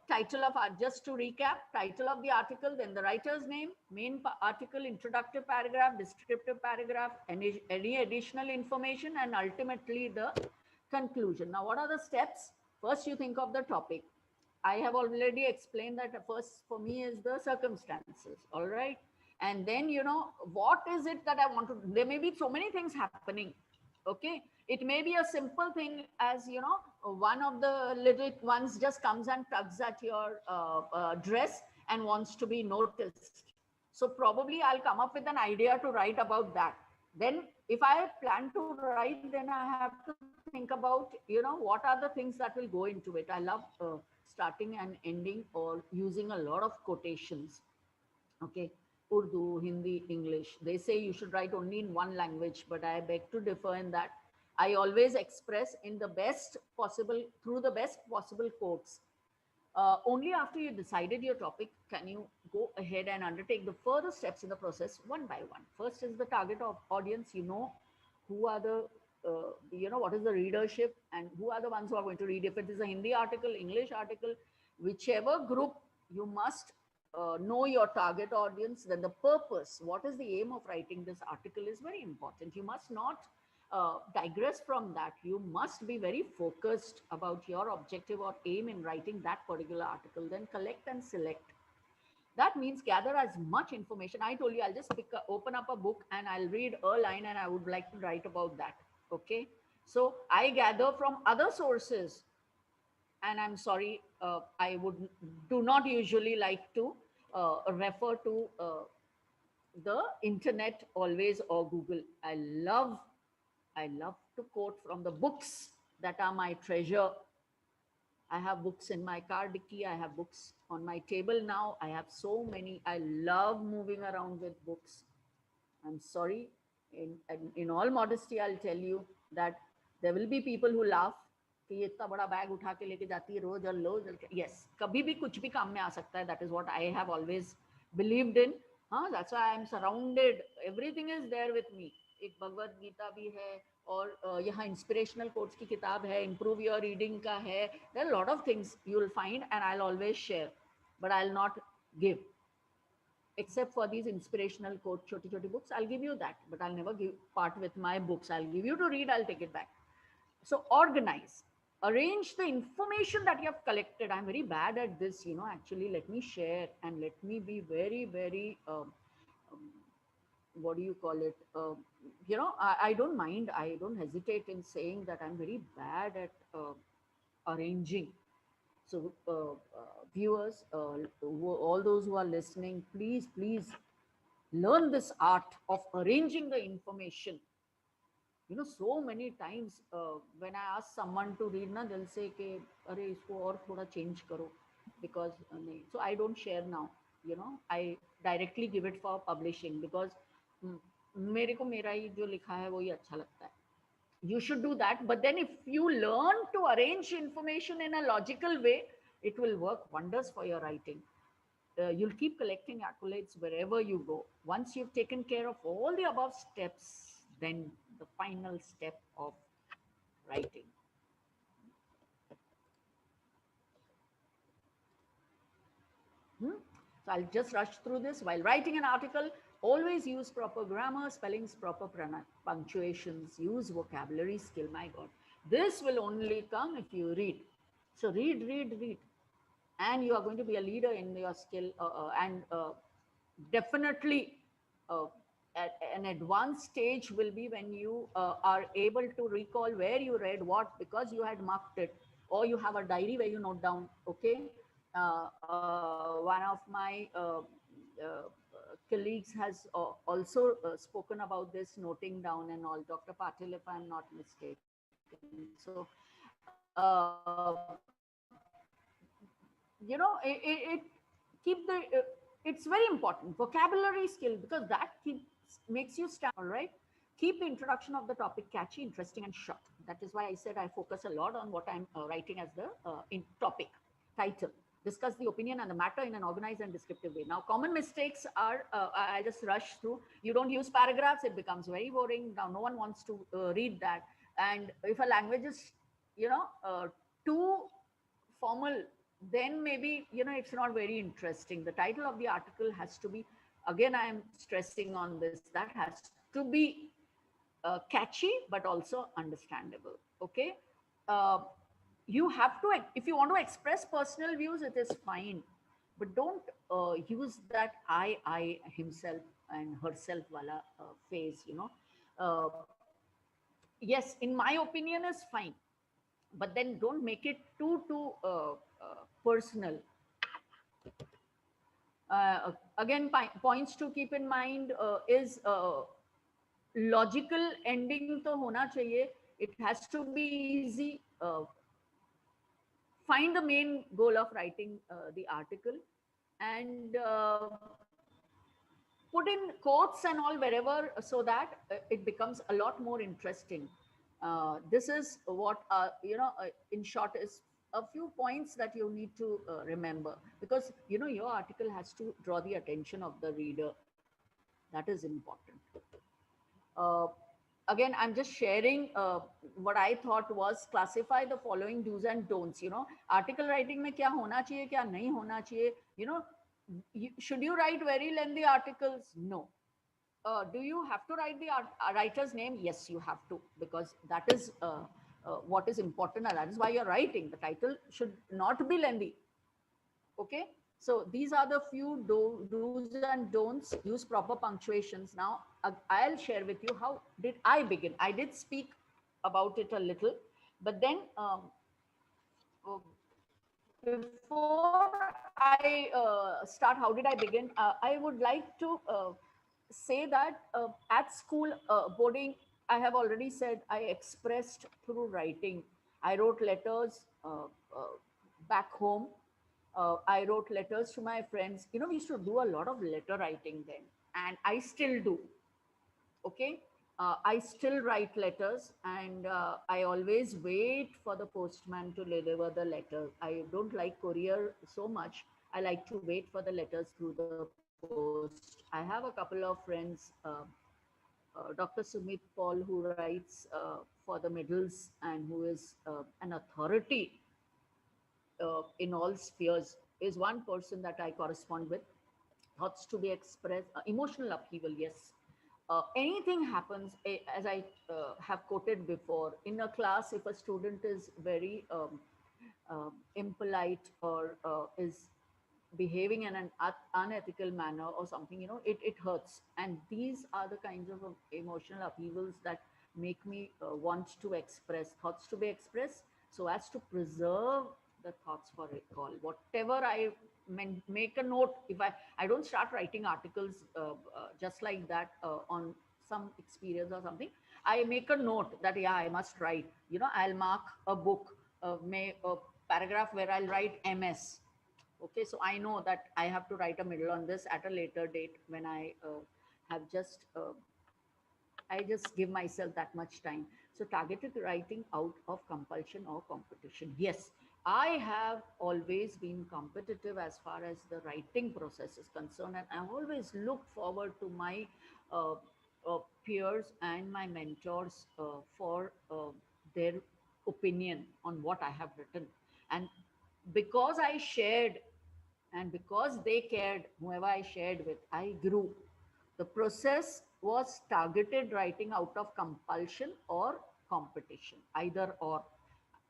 title of, just to recap, title of the article, then the writer's name, main article, introductory paragraph, descriptive paragraph, any additional information, and ultimately the conclusion. Now, what are the steps? First, you think of the topic. I have already explained that first for me is the circumstances. All right. And then, what is it that I want to, there may be so many things happening. Okay. It may be a simple thing as, one of the little ones just comes and tugs at your dress and wants to be noticed. So probably I'll come up with an idea to write about that. Then if I plan to write, then I have to think about, what are the things that will go into it. I love starting and ending or using a lot of quotations. Okay. Urdu, Hindi, English. They say you should write only in one language, but I beg to differ in that. I always express in the best possible, through the best possible quotes. Only after you decided your topic can you go ahead and undertake the further steps in the process one by one. First is the target of audience. Who are the, what is the readership and who are the ones who are going to read. If it is a Hindi article, English article, whichever group, you must know your target audience. Then the purpose, what is the aim of writing this article is very important. You must not digress from that. You must be very focused about your objective or aim in writing that particular article. Then collect and select. That means gather as much information. I told you I'll just open up a book and I'll read a line and I would like to write about that. Okay. So I gather from other sources, and I'm sorry, I do not usually like to refer to the internet always or Google. I love to quote from the books that are my treasure. I have books in my car dicky. I have books on my table now. I have so many. I love moving around with books. I'm sorry. In all modesty, I'll tell you that there will be people who laugh कि ये इतना बड़ा bag उठा के लेके जाती है रोज और रोज. Yes, कभी भी कुछ भी काम में आ सकता है. That is what I have always believed in. हाँ, that's why I'm surrounded. Everything is there with me. एक भगवत गीता भी है और यहाँ इंस्पिरेशनल कोट्स की किताब है, इम्प्रूव योर रीडिंग का है. There are lot of things you will find and I will always share, but I will not give except for these inspirational quote choti choti books. I'll give you that, but I'll never give part with my books. I'll give you to read, I'll take it back. So organize, arrange the information that you have collected. I'm very bad at this, you know. Actually, let me share and let me be very very um, what do you call it, you know, I don't mind, I don't hesitate in saying that I'm very bad at arranging. So viewers, all those who are listening, please learn this art of arranging the information. You know, so many times when I ask someone to read na, they'll say ke are isko aur thoda change karo, because so I don't share now, you know. I directly give it for publishing because मेरे को मेरा ही जो लिखा है वो ही अच्छा लगता है. You should do that, but then if you learn to arrange information in a logical way, it will work wonders for your writing. You'll keep collecting accolades wherever you go. Once you've taken care of all the above steps, then the final step of writing. So I'll just rush through this. While writing an article, always use proper grammar, spellings, proper punctuations, use vocabulary skill. My God, this will only come if you read. So read. And you are going to be a leader in your skill, and definitely an advanced stage will be when you are able to recall where you read what, because you had marked it, or you have a diary where you note down. Okay, one of my colleagues has also spoken about this noting down and all, Dr. Patil, if I'm not mistaken. So you know, it keep the it's very important vocabulary skill, because that makes you stand. All right, keep the introduction of the topic catchy, interesting and short. That is why I said I focus a lot on what I'm writing as the in topic title. Discuss the opinion and the matter in an organized and descriptive way. Now, common mistakes are, I just rush through. You don't use paragraphs, it becomes very boring. Now, no one wants to read that. And if a language is, you know, too formal, then maybe, you know, it's not very interesting. The title of the article has to be, again, I am stressing on this, that has to be catchy, but also understandable. Okay. You have to, if you want to express personal views, it is fine, but don't use that I himself and herself wala phase, you know. Yes, in my opinion is fine, but then don't make it too personal. Again, points to keep in mind is logical ending to hona chahiye. It has to be easy. Find the main goal of writing the article, and put in quotes and all wherever, so that it becomes a lot more interesting. This is what, you know, in short, is a few points that you need to remember, because, you know, your article has to draw the attention of the reader. That is important. Again, I'm just sharing what I thought was classify the following do's and don'ts. You know, article writing mein kya hona chahiye, kya nahi hona chahiye. You know, should you write very lengthy articles? No. Do you have to write the writer's name? Yes, you have to, because that is what is important, and that is why you're writing. The title should not be lengthy. Okay. So these are the few do's and don'ts. Use proper punctuations. Now, I'll share with you how did I begin. I did speak about it a little, but then before I start, how did I begin? I would like to say that at school, boarding, I have already said I expressed through writing. I wrote letters. back home. I wrote letters to my friends. We used to do a lot of letter writing then, and I still do. Okay. I still write letters, and I always wait for the postman to deliver the letter. I don't like courier so much. I like to wait for the letters through the post. I have a couple of friends, Dr. Sumit Paul, who writes for the middles and who is an authority in all spheres, is one person that I correspond with. Thoughts to be expressed, emotional upheaval, yes. Anything happens, as I have quoted before, in a class, if a student is very impolite or is behaving in an unethical manner or something, it hurts. And these are the kinds of emotional upheavals that make me want to express, thoughts to be expressed, so as to preserve the thoughts for recall. Whatever I make a note, if I don't start writing articles just like that on some experience or something. I make a note that, yeah, I must write. I'll mark a book, a paragraph where I'll write MS. Okay, so I know that I have to write a middle on this at a later date when have just I just give myself that much time. So targeted writing out of compulsion or competition. Yes, I have always been competitive as far as the writing process is concerned, and I always look forward to my uh, peers and my mentors for their opinion on what I have written. And because I shared, and because they cared, whoever I shared with, I grew. The process was targeted writing out of compulsion or competition, either or.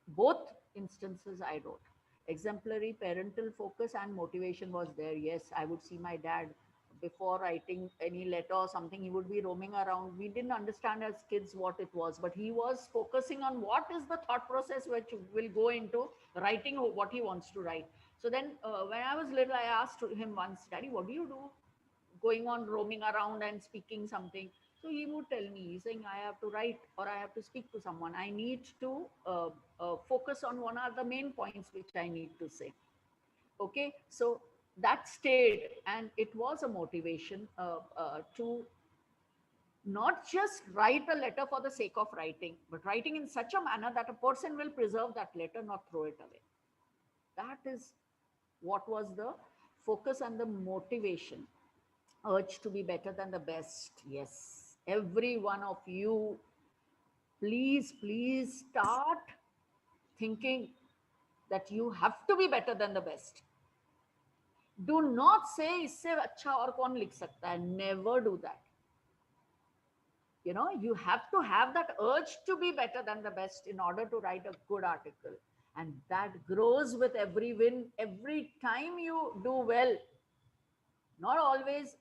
Both instances I wrote. Exemplary parental focus and motivation was there. Yes, I would see my dad before writing any letter or something, he would be roaming around. We didn't understand as kids what it was, but he was focusing on what is the thought process which will go into writing what he wants to write. So then, when I was little, I asked him once, Daddy, what do you do going on roaming around and speaking something? So he would tell me, he's saying, I have to write or I have to speak to someone. I need to focus on one are the main points which I need to say. Okay, so that stayed, and it was a motivation to not just write a letter for the sake of writing, but writing in such a manner that a person will preserve that letter, not throw it away. That is what was the focus and the motivation. Urge to be better than the best. Yes, every one of you, please start thinking that you have to be better than the best. Do not say इससे अच्छा और कौन लिख सकता है. Never do that. You have to have that urge to be better than the best in order to write a good article. And that grows with every win. Every time you do well, not always,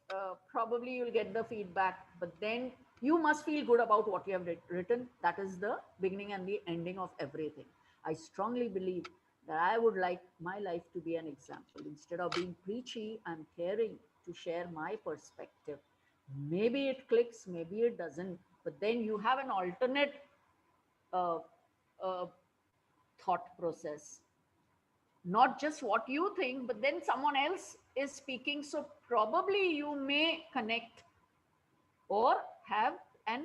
probably you'll get the feedback, but then you must feel good about what you have written. That is the beginning and the ending of everything. I strongly believe that I would like my life to be an example. Instead of being preachy, I'm caring to share my perspective. Maybe it clicks, maybe it doesn't, but then you have an alternate uh, uh, thought process. Not just what you think, but then someone else is speaking. So probably you may connect or have an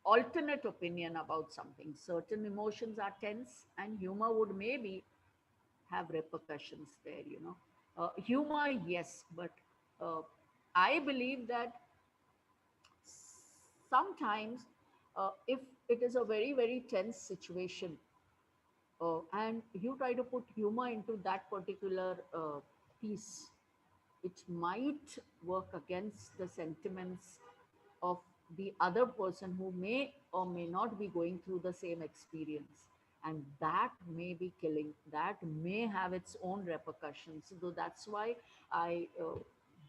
alternate opinion about something. Certain emotions are tense, and humor would maybe have repercussions there. Humor, yes, but uh, I believe that sometimes, if it is a very, very tense situation, and you try to put humor into that particular piece, it might work against the sentiments of the other person who may or may not be going through the same experience. And that may be killing, that may have its own repercussions. So that's why I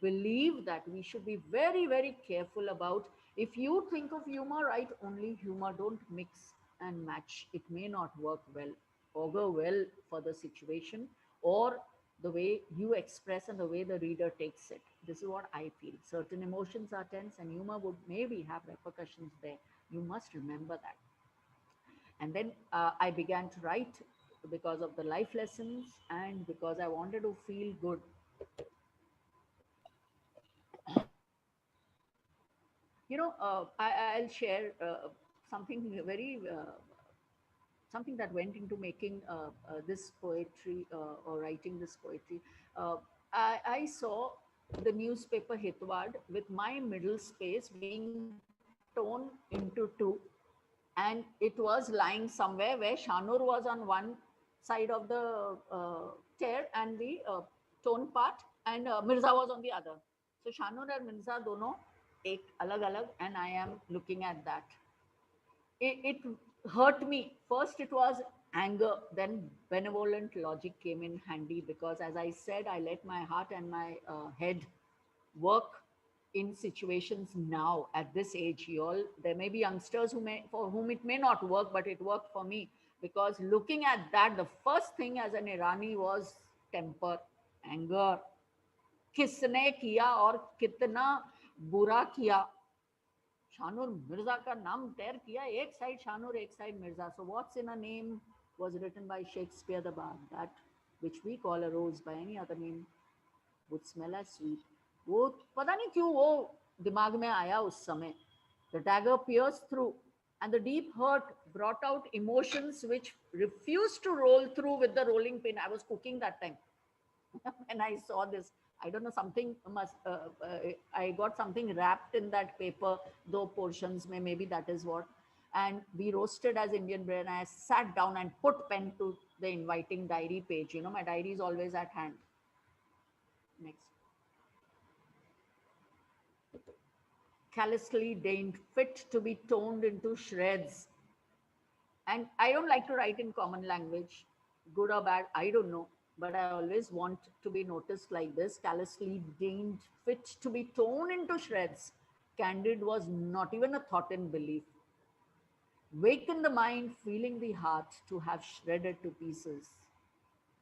believe that we should be very, very careful about, if you think of humor, write only humor, don't mix and match. It may not work well, augur well for the situation, or the way you express and the way the reader takes it. This is what I feel. Certain emotions are tense, and humor would maybe have repercussions there. You must remember that. And then I began to write because of the life lessons and because I wanted to feel good. I'll share something very something that went into making this poetry or writing this poetry. Uh, I saw the newspaper Hitwad with my middle space being torn into two, and it was lying somewhere where Shanur was on one side of the tear and the torn part, and Mirza was on the other. So Shanur and Mirza dono ek alag alag, and I am looking at that. It hurt me. First, it was anger, then benevolent logic came in handy because, as I said, I let my heart and my head work in situations now at this age. You all, there may be youngsters for whom it may not work, but it worked for me because looking at that, the first thing as an Irani was temper, anger. किसने किया और कितना बुरा किया. Shanur Mirza ka naam tear kiya, ek side Shanur, ek side Mirza. So what's in a name was written by Shakespeare the Bard. That which we call a rose by any other name would smell as sweet. वो पता नहीं क्यों वो दिमाग में आया उस समय. The dagger pierced through, and the deep hurt brought out emotions which refused to roll through with the rolling pin. I was cooking that time. And I saw this. I don't know, something must, I got something wrapped in that paper, though portions may, maybe that is what. And we roasted as Indian bread. And I sat down and put pen to the inviting diary page. You know, my diary is always at hand. Next. Callously deigned, fit to be toned into shreds. And I don't like to write in common language, good or bad, I don't know. But I always want to be noticed like this, callously deigned, fit to be torn into shreds. Candid was not even a thought in belief. Waken the mind, feeling the heart to have shredded to pieces.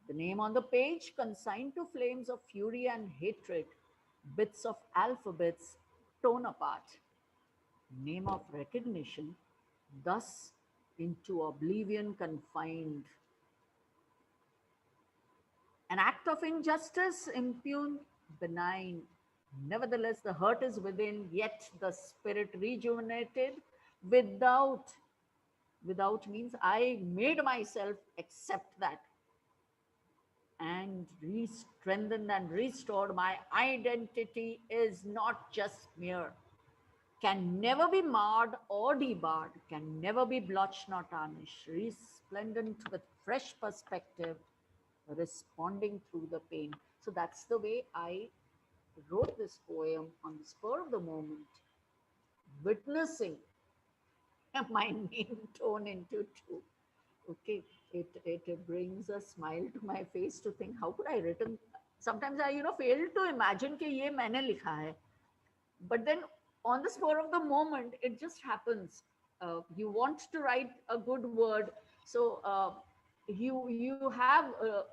The name on the page consigned to flames of fury and hatred, bits of alphabets torn apart. Name of recognition, thus into oblivion confined. An act of injustice, impugned, benign. Nevertheless, the hurt is within, yet the spirit rejuvenated without. Without means I made myself accept that and re-strengthened and restored. My identity is not just mere, can never be marred or debarred, can never be blotched nor tarnished, resplendent with fresh perspective, responding through the pain. So that's the way I wrote this poem on the spur of the moment, witnessing my name torn into two. Okay, it brings a smile to my face to think, how could I written? Sometimes I, fail to imagine कि ये मैंने लिखा है. But then on the spur of the moment, it just happens. You want to write a good word, so you have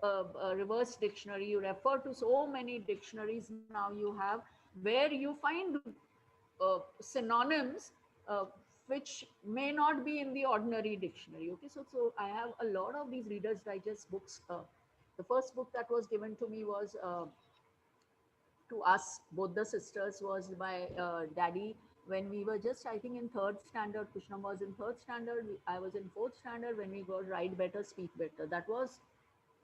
a reverse dictionary. You refer to so many dictionaries now you have, where you find synonyms which may not be in the ordinary dictionary. Okay, so I have a lot of these Reader's Digest books. The first book that was given to me was to us, both the sisters, was by daddy when we were just, I think, in third standard. Krishnam was in third standard. I was in fourth standard when we got Write Better, Speak Better. That was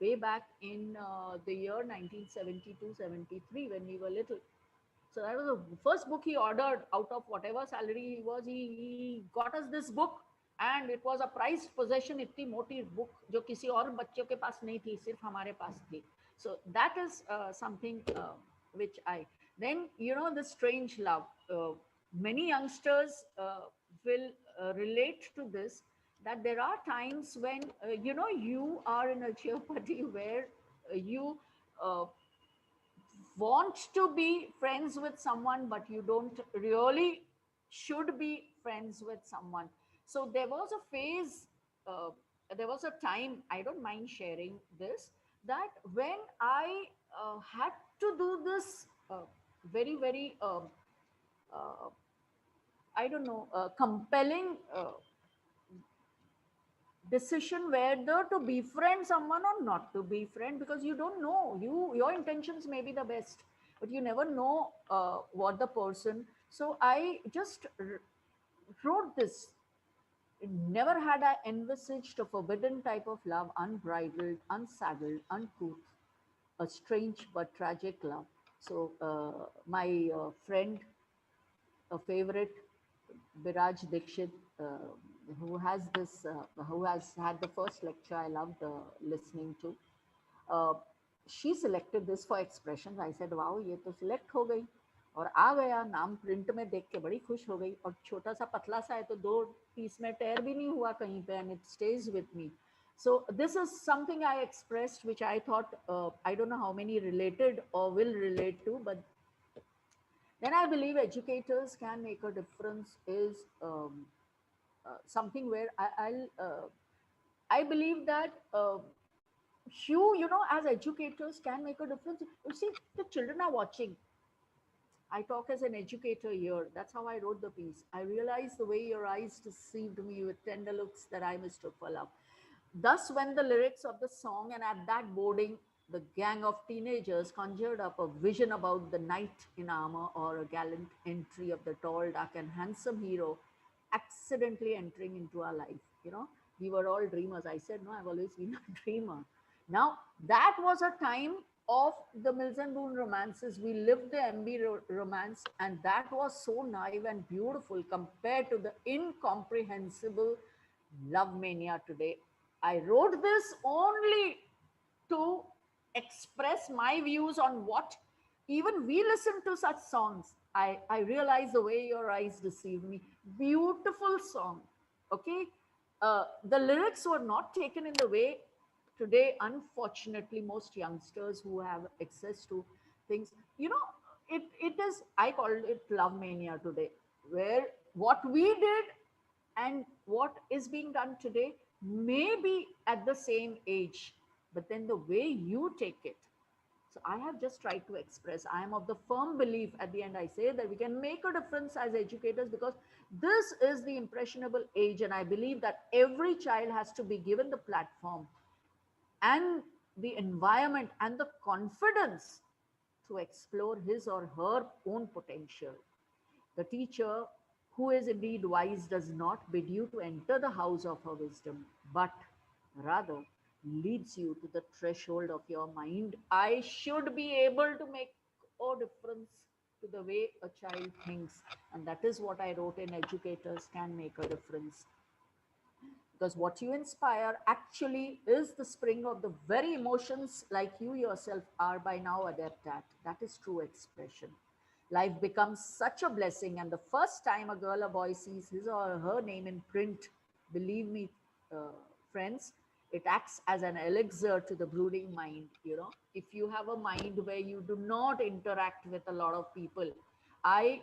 way back in the year 1972-73 when we were little. So that was the first book he ordered out of whatever salary he was. He got us this book, and it was a prized possession. इतनी मोटी book जो किसी और बच्चों के पास नहीं थी, सिर्फ हमारे पास थी. So that is something which I, then, the strange love. Many youngsters will relate to this, that there are times when, you are in a jeopardy where you want to be friends with someone, but you don't really should be friends with someone. So there was a phase, there was a time, I don't mind sharing this, that when I had to do this very, very, I don't know, compelling decision whether to befriend someone or not to befriend, because you don't know, your intentions may be the best, but you never know what the person. So I just wrote this. Never had I envisaged a forbidden type of love, unbridled, unsaddled, uncouth, a strange but tragic love. So my friend, a favorite, Biraj Dixit, who has had the first lecture I loved listening to. Uh, she selected this for expressions. I said, wow, ये तो select हो गई और आ गया नाम print में देख के बड़ी खुश हो गई और छोटा सा पतला सा है तो 2 पीस में टेयर भी नहीं हुआ कहीं पे and it stays with me. So this is something I expressed, which I thought, I don't know how many related or will relate to, but then I believe educators can make a difference is something where I believe that you know, as educators can make a difference. You see, the children are watching. I talk as an educator here. That's how I wrote the piece. I realized the way your eyes deceived me with tender looks that I mistook for love. Thus, when the lyrics of the song, and at that boarding, the gang of teenagers conjured up a vision about the knight in armor or a gallant entry of the tall, dark, and handsome hero accidentally entering into our life. You know, we were all dreamers. I said, no, I've always been a dreamer. Now, that was a time of the Mills and Boone romances. We lived the MB romance, and that was so naive and beautiful compared to the incomprehensible love mania today. I wrote this only to express my views on what even we listen to such songs. I realize the way your eyes deceive me. Beautiful song. Okay. The lyrics were not taken in the way today, unfortunately, most youngsters who have access to things, you know, it is, I call it love mania today, where what we did and what is being done today may be at the same age, but then the way you take it. So I have just tried to express, I am of the firm belief, at the end I say, that we can make a difference as educators, because this is the impressionable age, and I believe that every child has to be given the platform and the environment and the confidence to explore his or her own potential. The teacher, who is indeed wise, does not bid you to enter the house of her wisdom, but rather leads you to the threshold of your mind. I should be able to make a difference to the way a child thinks. And that is what I wrote in Educators Can Make a Difference. Because what you inspire actually is the spring of the very emotions like you yourself are by now adept at. That is true expression. Life becomes such a blessing, and the first time a girl or boy sees his or her name in print, believe me, friends, it acts as an elixir to the brooding mind. You know, if you have a mind where you do not interact with a lot of people, I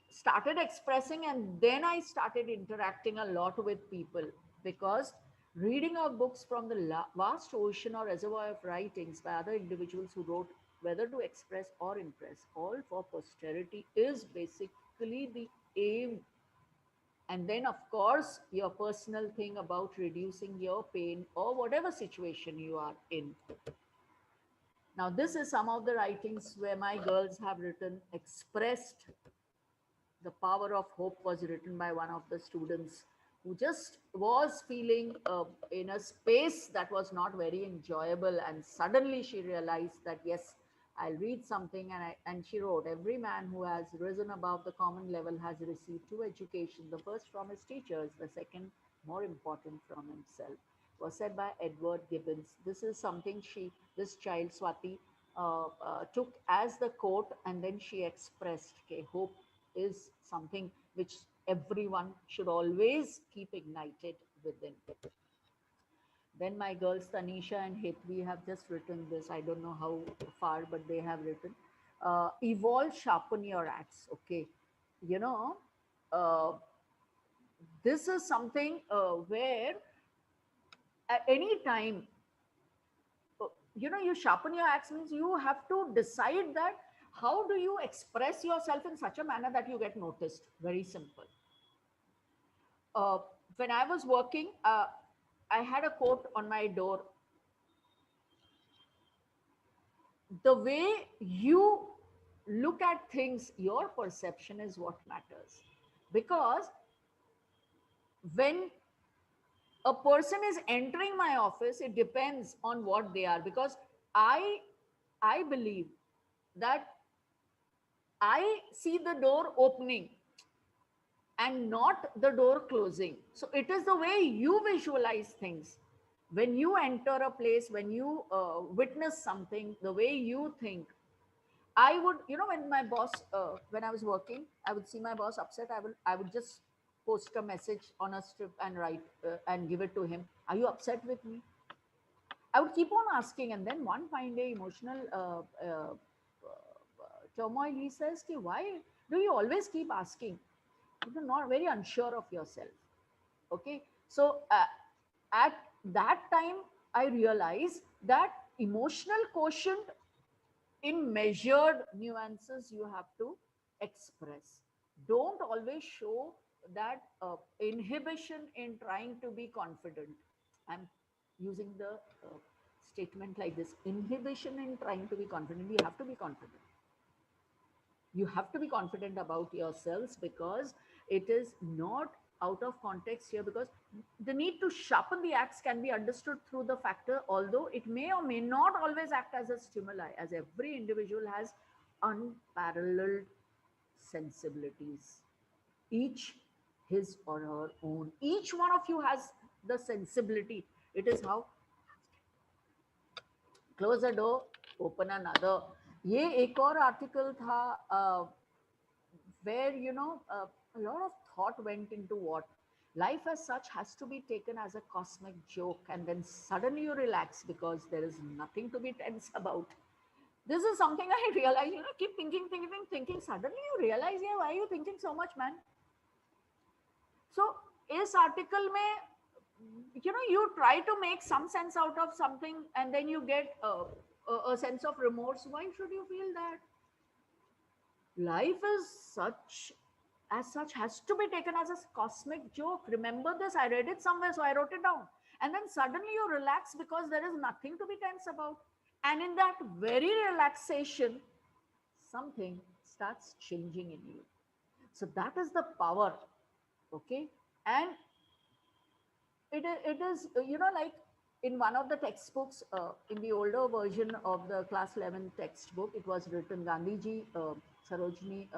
started expressing, and then I started interacting a lot with people, because reading our books from the vast ocean or reservoir of writings by other individuals who wrote whether to express or impress, all for posterity, is basically the aim. And then, of course, your personal thing about reducing your pain or whatever situation you are in. Now, this is some of the writings where my girls have written, expressed. The Power of Hope was written by one of the students who just was feeling in a space that was not very enjoyable, and suddenly she realized that, yes, I'll read something. And she wrote, every man who has risen above the common level has received two educations, the first from his teachers, the second, more important, from himself. Was said by Edward Gibbons. This is something this child Swati took as the quote, and then she expressed, okay, hope is something which everyone should always keep ignited within. Then my girls Tanisha and Hetvi have just written this. I don't know how far, but they have written, evolve, sharpen your axe. Okay, you know, uh, this is something where at any time, you know, you sharpen your axe means you have to decide that how do you express yourself in such a manner that you get noticed. Very simple. Uh, when I was working, I had a quote on my door: the way you look at things, your perception is what matters. Because when a person is entering my office, it depends on what they are. Because I I believe that I see the door opening and not the door closing. So it is the way you visualize things. When you enter a place, when you witness something, the way you think. I would, when my boss, when I was working, I would see my boss upset. I would just post a message on a strip and write and give it to him. Are you upset with me? I would keep on asking, and then one fine day, emotional turmoil, he says, "Ki, why do you always keep asking? You're not very unsure of yourself." Okay, so at that time, I realized that emotional quotient in measured nuances you have to express. Don't always show that inhibition in trying to be confident. I'm using the statement like this: inhibition in trying to be confident. You have to be confident. You have to be confident about yourselves, because it is not out of context here. Because the need to sharpen the axe can be understood through the factor, although it may or may not always act as a stimuli, as every individual has unparalleled sensibilities, each his or her own. Each one of you has the sensibility. It is how close a door, open another. ये एक और article था where a lot of thought went into what life as such has to be taken as a cosmic joke, and then suddenly you relax because there is nothing to be tense about. This is something I realize. Keep thinking, suddenly you realize, yeah, why are you thinking so much, man? So इस article में, you try to make some sense out of something, and then you get a sense of remorse. Why should you feel that? Life is such, as such, has to be taken as a cosmic joke. Remember this, I read it somewhere, so I wrote it down. And then suddenly you relax because there is nothing to be tense about. And in that very relaxation, something starts changing in you. So that is the power. Okay. And it is, like in one of the textbooks, in the older version of the class 11 textbook, it was written, Gandhiji, Sarojini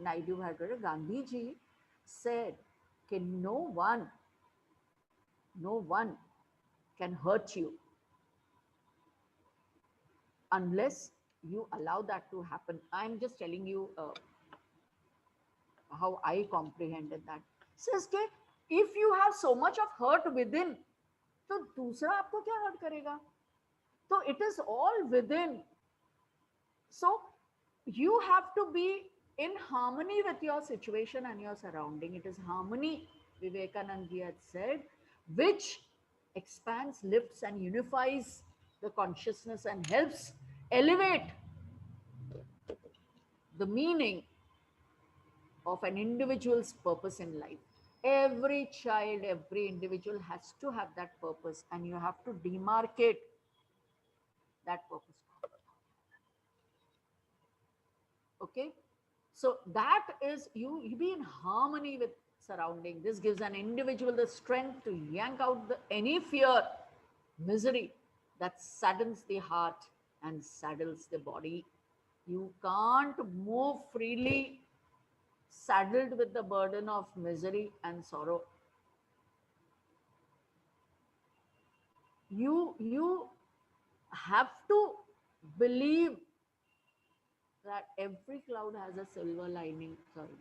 Naidu had written, Gandhiji said, no one can hurt you unless you allow that to happen. I'm just telling you how I comprehended that. Says, if you have so much of hurt within, तो दूसरा आपको क्या hurt करेगा? So it is all within. So you have to be in harmony with your situation and your surrounding. It is harmony, Vivekanand ji had said, which expands, lifts, and unifies the consciousness and helps elevate the meaning of an individual's purpose in life. Every child, every individual has to have that purpose, and you have to demarcate that purpose. Okay, so that is, you be in harmony with surrounding. This gives an individual the strength to yank out any fear, misery that saddens the heart and saddles the body. You can't move freely saddled with the burden of misery and sorrow. You have to believe that every cloud has a silver lining. Sorry.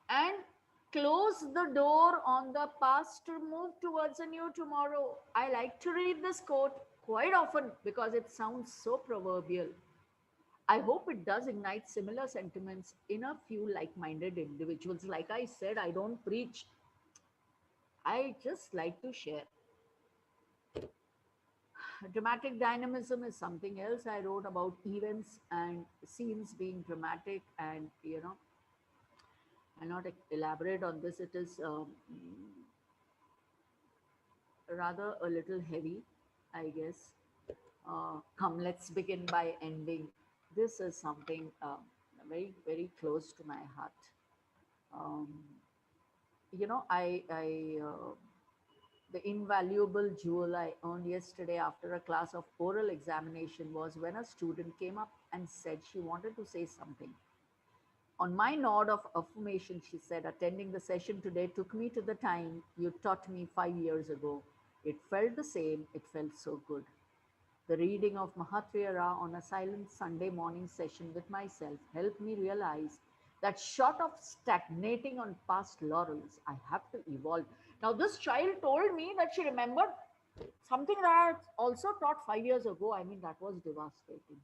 And close the door on the past to move towards a new tomorrow. I like to read this quote quite often because it sounds so proverbial. I hope it does ignite similar sentiments in a few like-minded individuals. Like I said, I don't preach. I just like to share. Dramatic dynamism is something else. I wrote about events and scenes being dramatic, and I'll not elaborate on this. It is rather a little heavy, I guess. Come, let's begin by ending. This is something very, very close to my heart. Um, the invaluable jewel I earned yesterday after a class of oral examination was when a student came up and said she wanted to say something. On my nod of affirmation, she said, attending the session today took me to the time you taught me 5 years ago. It felt the same, it felt so good. The reading of Mahatriyara on a silent Sunday morning session with myself helped me realize that short of stagnating on past laurels, I have to evolve. Now, this child told me that she remembered something that I also taught 5 years ago. I mean, that was devastating.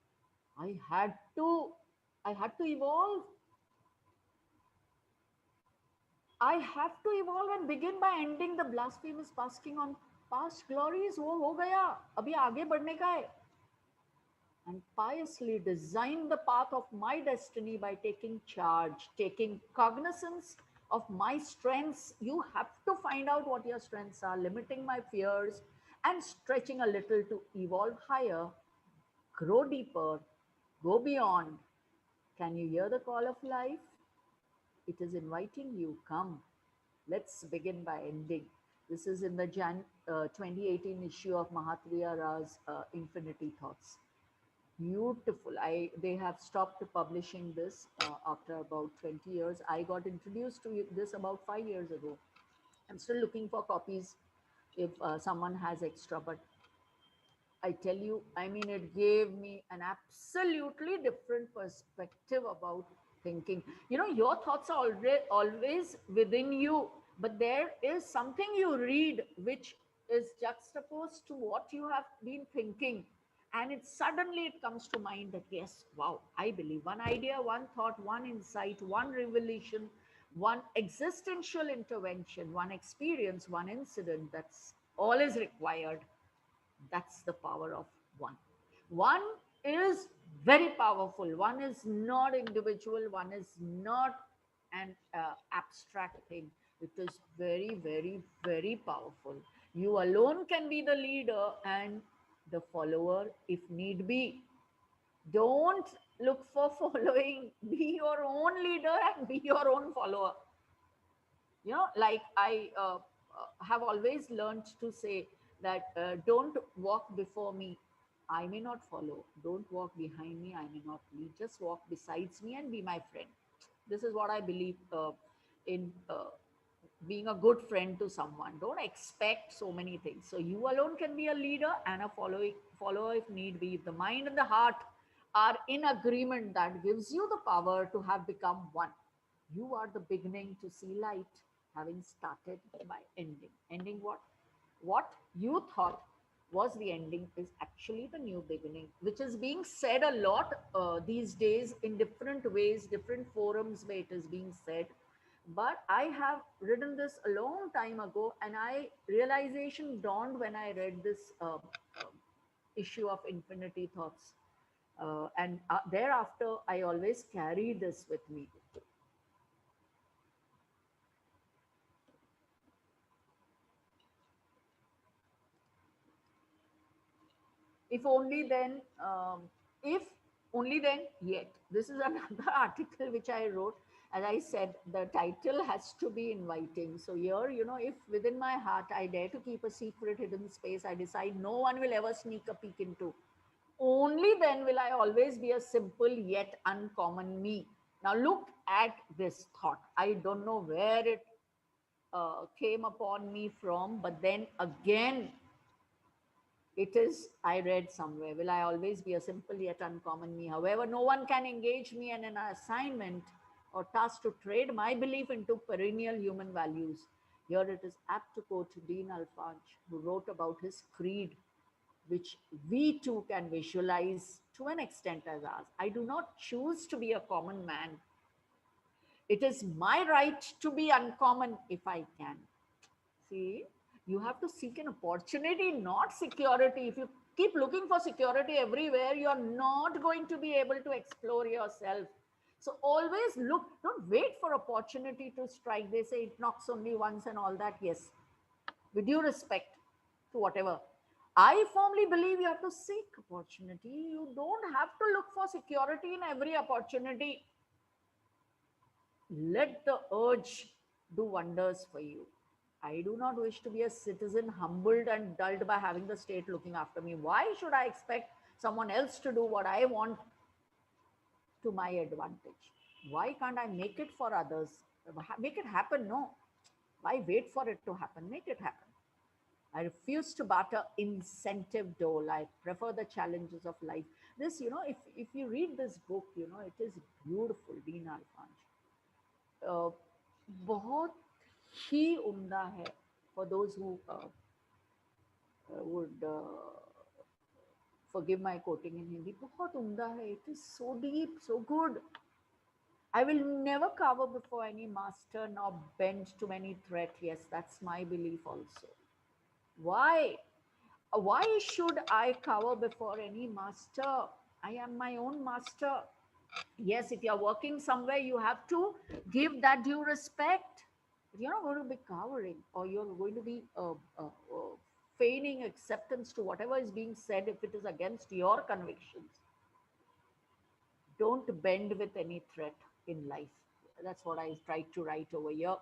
I had to, I had to evolve. I have to evolve and begin by ending the blasphemous basking on past glories. वो हो गया, अभी आगे बढ़ने का है. And piously design the path of my destiny by taking charge, taking cognizance of my strengths. You have to find out what your strengths are, limiting my fears and stretching a little to evolve higher, grow deeper, go beyond. Can you hear the call of life? It is inviting you. Come, let's begin by ending. This is in the 2018 issue of Mahatriyara's Infinity Thoughts. Beautiful. They have stopped publishing this after about 20 years. I got introduced to this about 5 years ago. I'm still looking for copies if someone has extra, but I tell you, I mean, it gave me an absolutely different perspective about thinking. You know, your thoughts are already, always within you, but there is something you read which is juxtaposed to what you have been thinking. And it comes to mind that, yes, wow, I believe one idea, one thought, one insight, one revelation, one existential intervention, one experience, one incident, that's all is required. That's the power of one. One is very powerful. One is not individual. One is not an abstract thing. It is very, very, very powerful. You alone can be the leader and the follower if need be. Don't look for following. Be your own leader and be your own follower. Like I have always learned to say that don't walk before me, I may not follow. Don't walk behind me, I may not lead. Just walk besides me and be my friend. This is what I believe in being a good friend to someone. Don't expect so many things. So you alone can be a leader and a follower if need be. If the mind and the heart are in agreement, that gives you the power to have become one. You are the beginning to see light, having started by ending. Ending what? What you thought was the ending is actually the new beginning, which is being said a lot these days in different ways, different forums where it is being said. But I have written this a long time ago, and I realization dawned when I read this issue of Infinity Thoughts. And thereafter, I always carry this with me. If only then, if only then, yet. This is another article which I wrote. As I said, the title has to be inviting. So here, if within my heart I dare to keep a secret hidden space, I decide no one will ever sneak a peek into. Only then will I always be a simple yet uncommon me. Now look at this thought. I don't know where it came upon me from, but then again, it is, I read somewhere, will I always be a simple yet uncommon me? However, no one can engage me in an assignment or task to trade my belief into perennial human values. Here it is apt to quote Dean Alphage, who wrote about his creed, which we too can visualize to an extent as ours. I do not choose to be a common man. It is my right to be uncommon if I can. See, you have to seek an opportunity, not security. If you keep looking for security everywhere, you're not going to be able to explore yourself. So always look, don't wait for opportunity to strike. They say it knocks only once and all that. Yes, with due respect. to whatever. I firmly believe you have to seek opportunity. You don't have to look for security in every opportunity. Let the urge do wonders for you. I do not wish to be a citizen humbled and dulled by having the state looking after me. Why should I expect someone else to do what I want to my advantage? Why can't I make it for others? Make it happen? No. Why wait for it to happen? Make it happen. I refuse to barter incentive dole. I prefer the challenges of life. This, if you read this book, it is beautiful, Dean Alphonse. बहुत ही उम्दा है. For those who would forgive my quoting in Hindi, बहुत उम्दा है. It is so deep, so good. I will never cower before any master nor bend to any threat. Yes, that's my belief also. Why? Why should I cower before any master? I am my own master. Yes, if you're working somewhere, you have to give that due respect. You're not going to be cowering, or you're going to be feigning acceptance to whatever is being said if it is against your convictions. Don't bend with any threat in life. That's what I tried to write over here.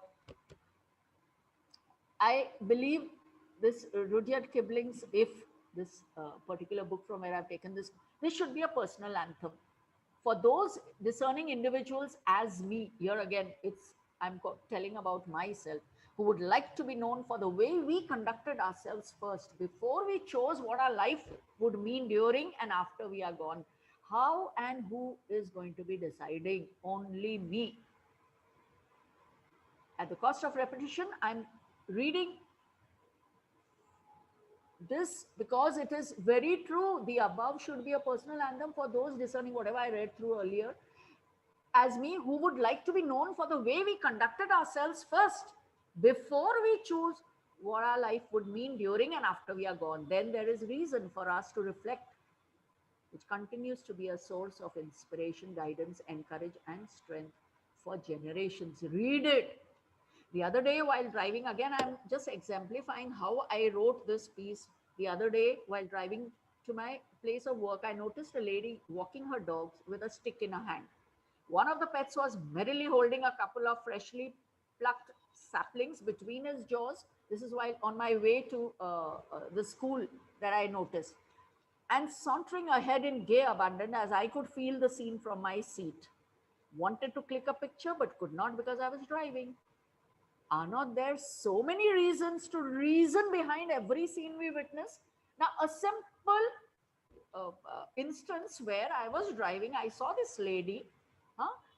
I believe this Rudyard Kipling's, if this particular book from where I've taken this should be a personal anthem for those discerning individuals as me. Here again, I'm telling about myself, who would like to be known for the way we conducted ourselves first, before we chose what our life would mean during and after we are gone. How and who is going to be deciding? Only me. At the cost of repetition, I'm reading this because it is very true. The above should be a personal anthem for those discerning, whatever I read through earlier, as me, who would like to be known for the way we conducted ourselves first, before we choose what our life would mean during and after we are gone. Then there is reason for us to reflect, which continues to be a source of inspiration, guidance, encourage, and strength for generations. Read it. The other day while driving, again, I'm just exemplifying how I wrote this piece. The other day while driving to my place of work, I noticed a lady walking her dogs with a stick in her hand. One of the pets was merrily holding a couple of freshly plucked saplings between his jaws. This is while on my way to the school that I noticed. And sauntering ahead in gay abandon as I could feel the scene from my seat. Wanted to click a picture but could not because I was driving. Are not there so many reasons to reason behind every scene we witness? Now, a simple instance where I was driving, I saw this lady,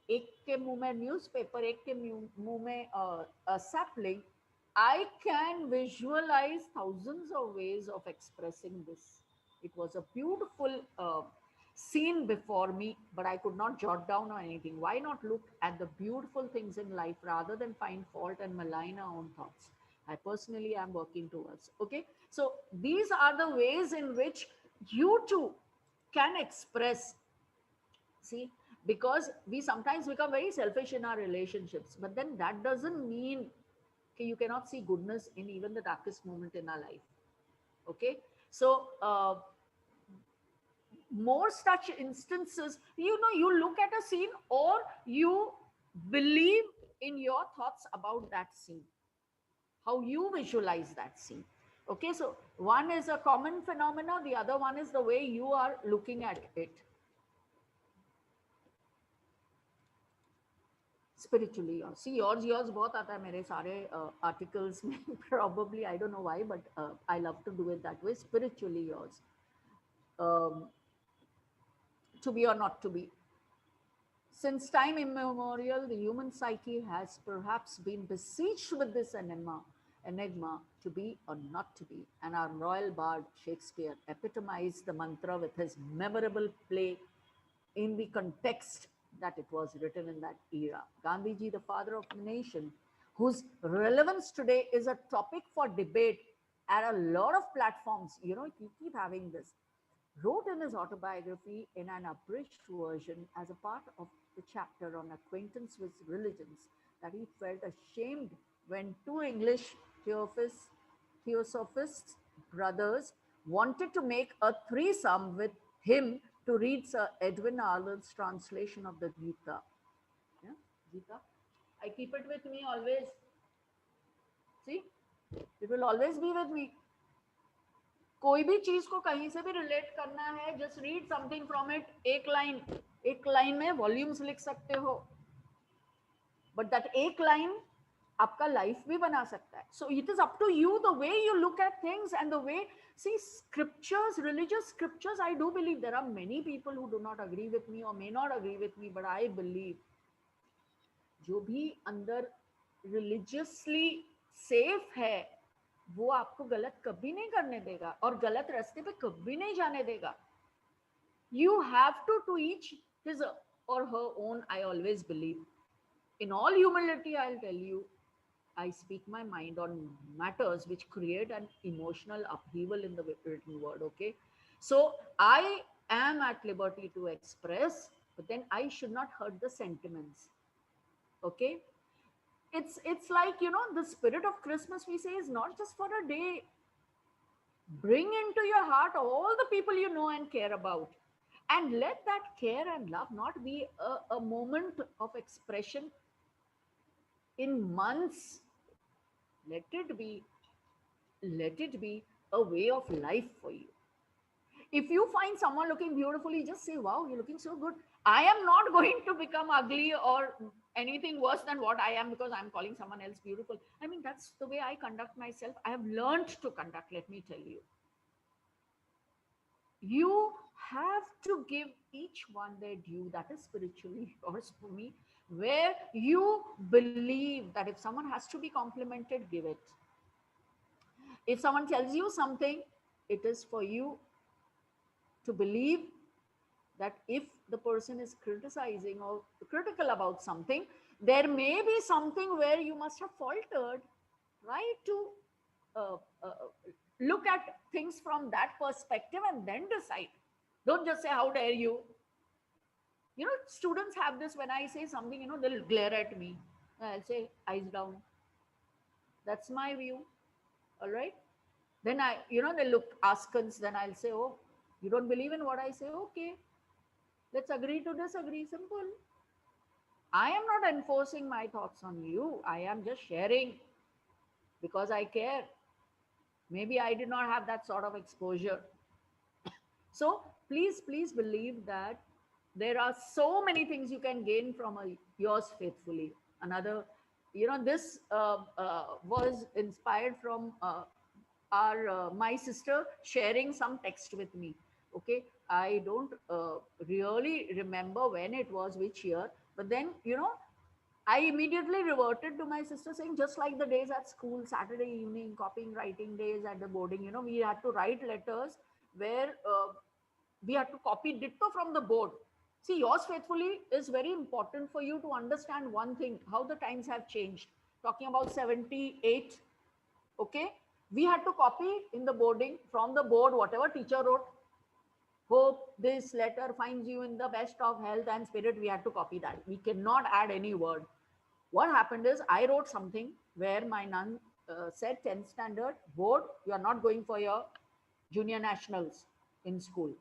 एक के मुंह में newspaper, एक के मुंह में a sapling. I can visualize thousands of ways of expressing this. It was a beautiful scene before me, but I could not jot down on anything. Why not look at the beautiful things in life rather than find fault and malign our own thoughts? I personally am working towards. Okay, so these are the ways in which you too can express. See, because we sometimes become very selfish in our relationships, but then that doesn't mean you cannot see goodness in even the darkest moment in our life. Okay, so more such instances, you look at a scene or you believe in your thoughts about that scene, how you visualize that scene. Okay, so one is a common phenomena, the other one is the way you are looking at it. Spiritually yours. See, yours बहुत आता है मेरे सारे articles में. Probably, I don't know why, but I love to do it that way. Spiritually yours. To be or not to be. Since time immemorial, the human psyche has perhaps been besieged with this enigma, to be or not to be. And our royal bard, Shakespeare, epitomized the mantra with his memorable play in the context that it was written in that era. Gandhiji, the father of the nation, whose relevance today is a topic for debate at a lot of platforms, you keep having this, wrote in his autobiography in an abridged version as a part of the chapter on acquaintance with religions that he felt ashamed when two English theosophists brothers wanted to make a threesome with him to read Sir Edwin Arnold's translation of the Gita. Yeah, Gita. I keep it with me always. See, it will always be with me. कोई भी चीज को कहीं से भी relate करना है, just read something from it. एक लाइन में वॉल्यूम्स लिख सकते हो, बट दैट एक लाइन आपका लाइफ भी बना सकता है. So it is up to you the way you look at things and the way see scriptures, religious scriptures. I do believe there are many people who do not agree with me और may not agree with me, but I believe जो भी अंदर religiously safe है वो आपको गलत कभी नहीं करने देगा और गलत रास्ते पे कभी नहीं जाने देगा. You have to each his or her own. I always believe. In all humility, I'll tell you, I speak my mind on matters which create an emotional upheaval in the written word. Okay, so I am at liberty to express, but then I should not hurt the sentiments. Okay, it's like, you know, the spirit of Christmas, we say, is not just for a day. Bring into your heart all the people you know and care about, and let that care and love not be a moment of expression in months. Let it be a way of life for you. If you find someone looking beautifully, just say, wow, you're looking so good. I am not going to become ugly or anything worse than what I am because I'm calling someone else beautiful. I mean, that's the way I conduct myself. I have learned to conduct, let me tell you. You have to give each one their due. That is spiritually yours for me, where you believe that if someone has to be complimented, give it. If someone tells you something, it is for you to believe that if the person is criticizing or critical about something, there may be something where you must have faltered. Try to look at things from that perspective and then decide. Don't just say, how dare you. You know, students have this, when I say something, you know, they'll glare at me. I'll say, eyes down. That's my view. All right. Then they look askance. Then I'll say, oh, you don't believe in what I say? Okay. Let's agree to disagree. Simple. I am not enforcing my thoughts on you. I am just sharing because I care. Maybe I did not have that sort of exposure. So please believe that there are so many things you can gain from yours faithfully. Another, this was inspired from my sister sharing some text with me. Okay, I don't really remember when it was, which year, but then, I immediately reverted to my sister saying, just like the days at school, Saturday evening, copying, writing days at the boarding, we had to write letters where we had to copy ditto from the board. See, yours faithfully is very important for you to understand one thing, how the times have changed. Talking about 78, okay? We had to copy in the boarding from the board, whatever teacher wrote. Hope this letter finds you in the best of health and spirit. We had to copy that. We cannot add any word. What happened is, I wrote something where my nun said, 10th standard board, you are not going for your junior nationals in school.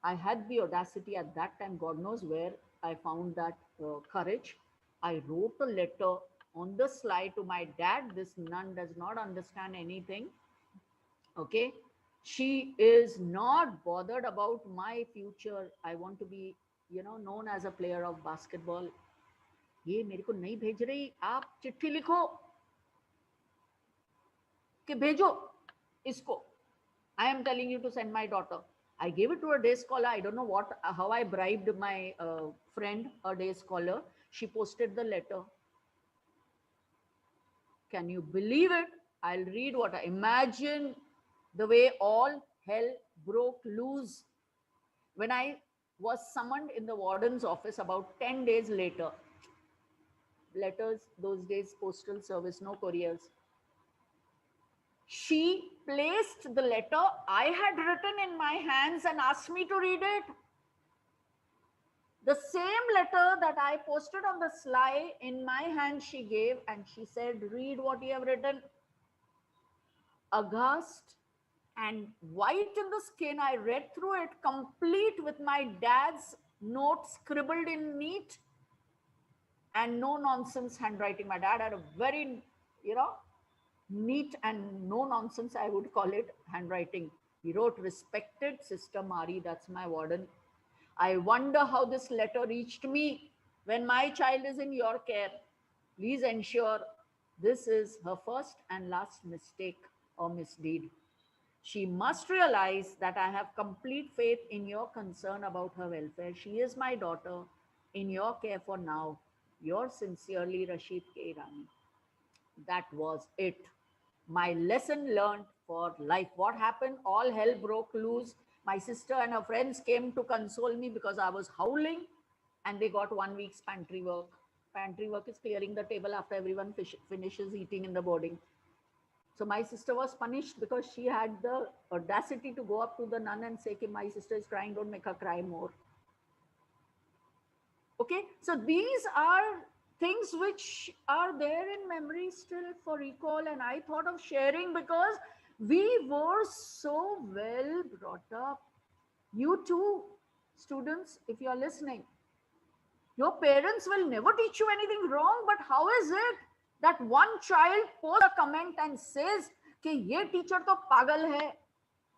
I had the audacity at that time, God knows where I found that courage. I wrote a letter on the slide to my dad. This nun does not understand anything. Okay. She is not bothered about my future. I want to be, known as a player of basketball. ये मेरे को नहीं भेज रही, आप चिट्ठी लिखो कि भेजो इसको. I am telling you to send my daughter. I gave it to a day scholar. I don't know how I bribed my friend, a day scholar. She posted the letter. Can you believe it? I'll read what imagine the way all hell broke loose when I was summoned in the warden's office about 10 days later. Letters, those days, postal service, no couriers. She placed the letter I had written in my hands and asked me to read it. The same letter that I posted on the slide in my hand she gave, and she said, read what you have written. aghast and white in the skin. I read through it complete with my dad's note scribbled in neat and no nonsense handwriting. My dad had a very, neat and no nonsense, I would call it, handwriting. He wrote, "Respected Sister Mari," that's my warden. "I wonder how this letter reached me. When my child is in your care, please ensure this is her first and last mistake or misdeed. She must realize that I have complete faith in your concern about her welfare. She is my daughter in your care for now. Yours sincerely, Rashid K. Irani." That was it. My lesson learned for life. What happened? All hell broke loose. My sister and her friends came to console me because I was howling, and they got 1 week's pantry work. Pantry work is clearing the table after everyone finishes eating in the boarding. So my sister was punished because she had the audacity to go up to the nun and say, "My sister is crying, don't make her cry more." Okay, so these are things which are there in memory still for recall, and I thought of sharing because we were so well brought up. You too, students, if you are listening, your parents will never teach you anything wrong, but how is it that one child posts a comment and says कि ये teacher तो पागल है?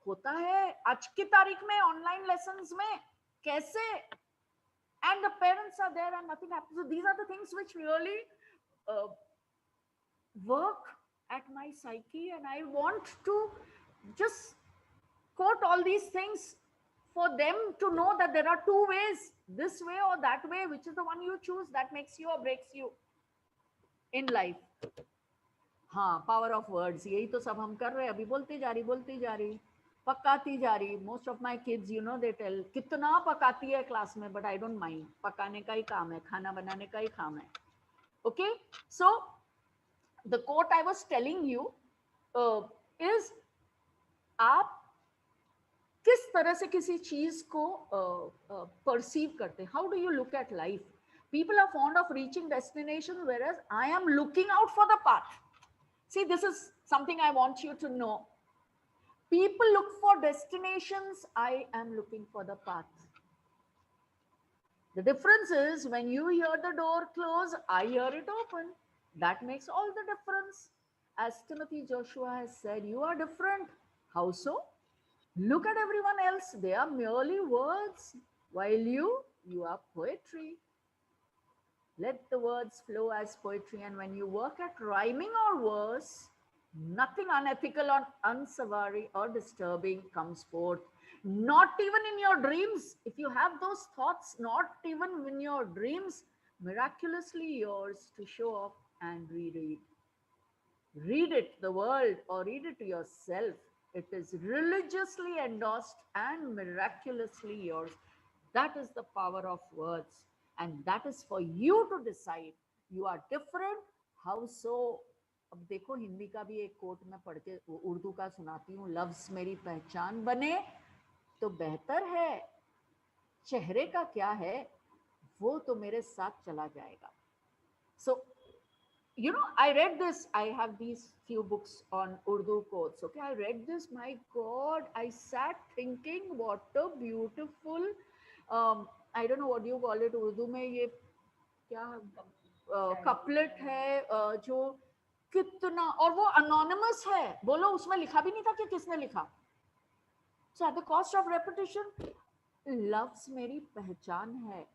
होता है आज की तारीख में ऑनलाइन लेसन्स में कैसे? And the parents are there and nothing happens. So these are the things which really work at my psyche, and I want to just quote all these things for them to know that there are two ways, this way or that way. Which is the one you choose, that makes you or breaks you in life. हाँ, power of words, यही तो सब हम कर रहे हैं, अभी बोलती जा रही पकाती जा रही. Most of my kids, they tell कितना पकाती है क्लास में, but I don't mind. पकाने का ही काम है, खाना बनाने का ही काम है. Okay, so the quote I was telling you is, आप किस तरह से किसी चीज को perceive करते हैं? How do you look at life? People are fond of reaching destination, whereas I am looking out for the path. See, this is something I want you to know. People look for destinations. I am looking for the path. The difference is, when you hear the door close, I hear it open. That makes all the difference. As Timothy Joshua has said, you are different. How so? Look at everyone else. They are merely words, while you are poetry. Let the words flow as poetry. And when you work at rhyming or verse, nothing unethical or unsavory or disturbing comes forth. Not even in your dreams. If you have those thoughts, not even in your dreams, miraculously yours to show off and reread. Read it, the world, or read it to yourself. It is religiously endorsed and miraculously yours. That is the power of words. And that is for you to decide. You are different. How so? अब देखो, हिंदी का भी एक coat मैं पढ़ के उर्दू का सुनाती हूँ. लफ्ज मेरी पहचान बने तो बेहतर है, चेहरे का क्या है वो तो मेरे साथ चला जाएगा. So, I read this. I have these few books on Urdu quotes. Okay, I read this. My God, I sat thinking, what a beautiful, I don't know what you call it. Urdu में ये क्या couplet है जो कितना, और वो anonymous है. बोलो, उसमें लिखा भी नहीं था कि किसने लिखा. So at the cost of repetition, लफ्ज मेरी पहचान है.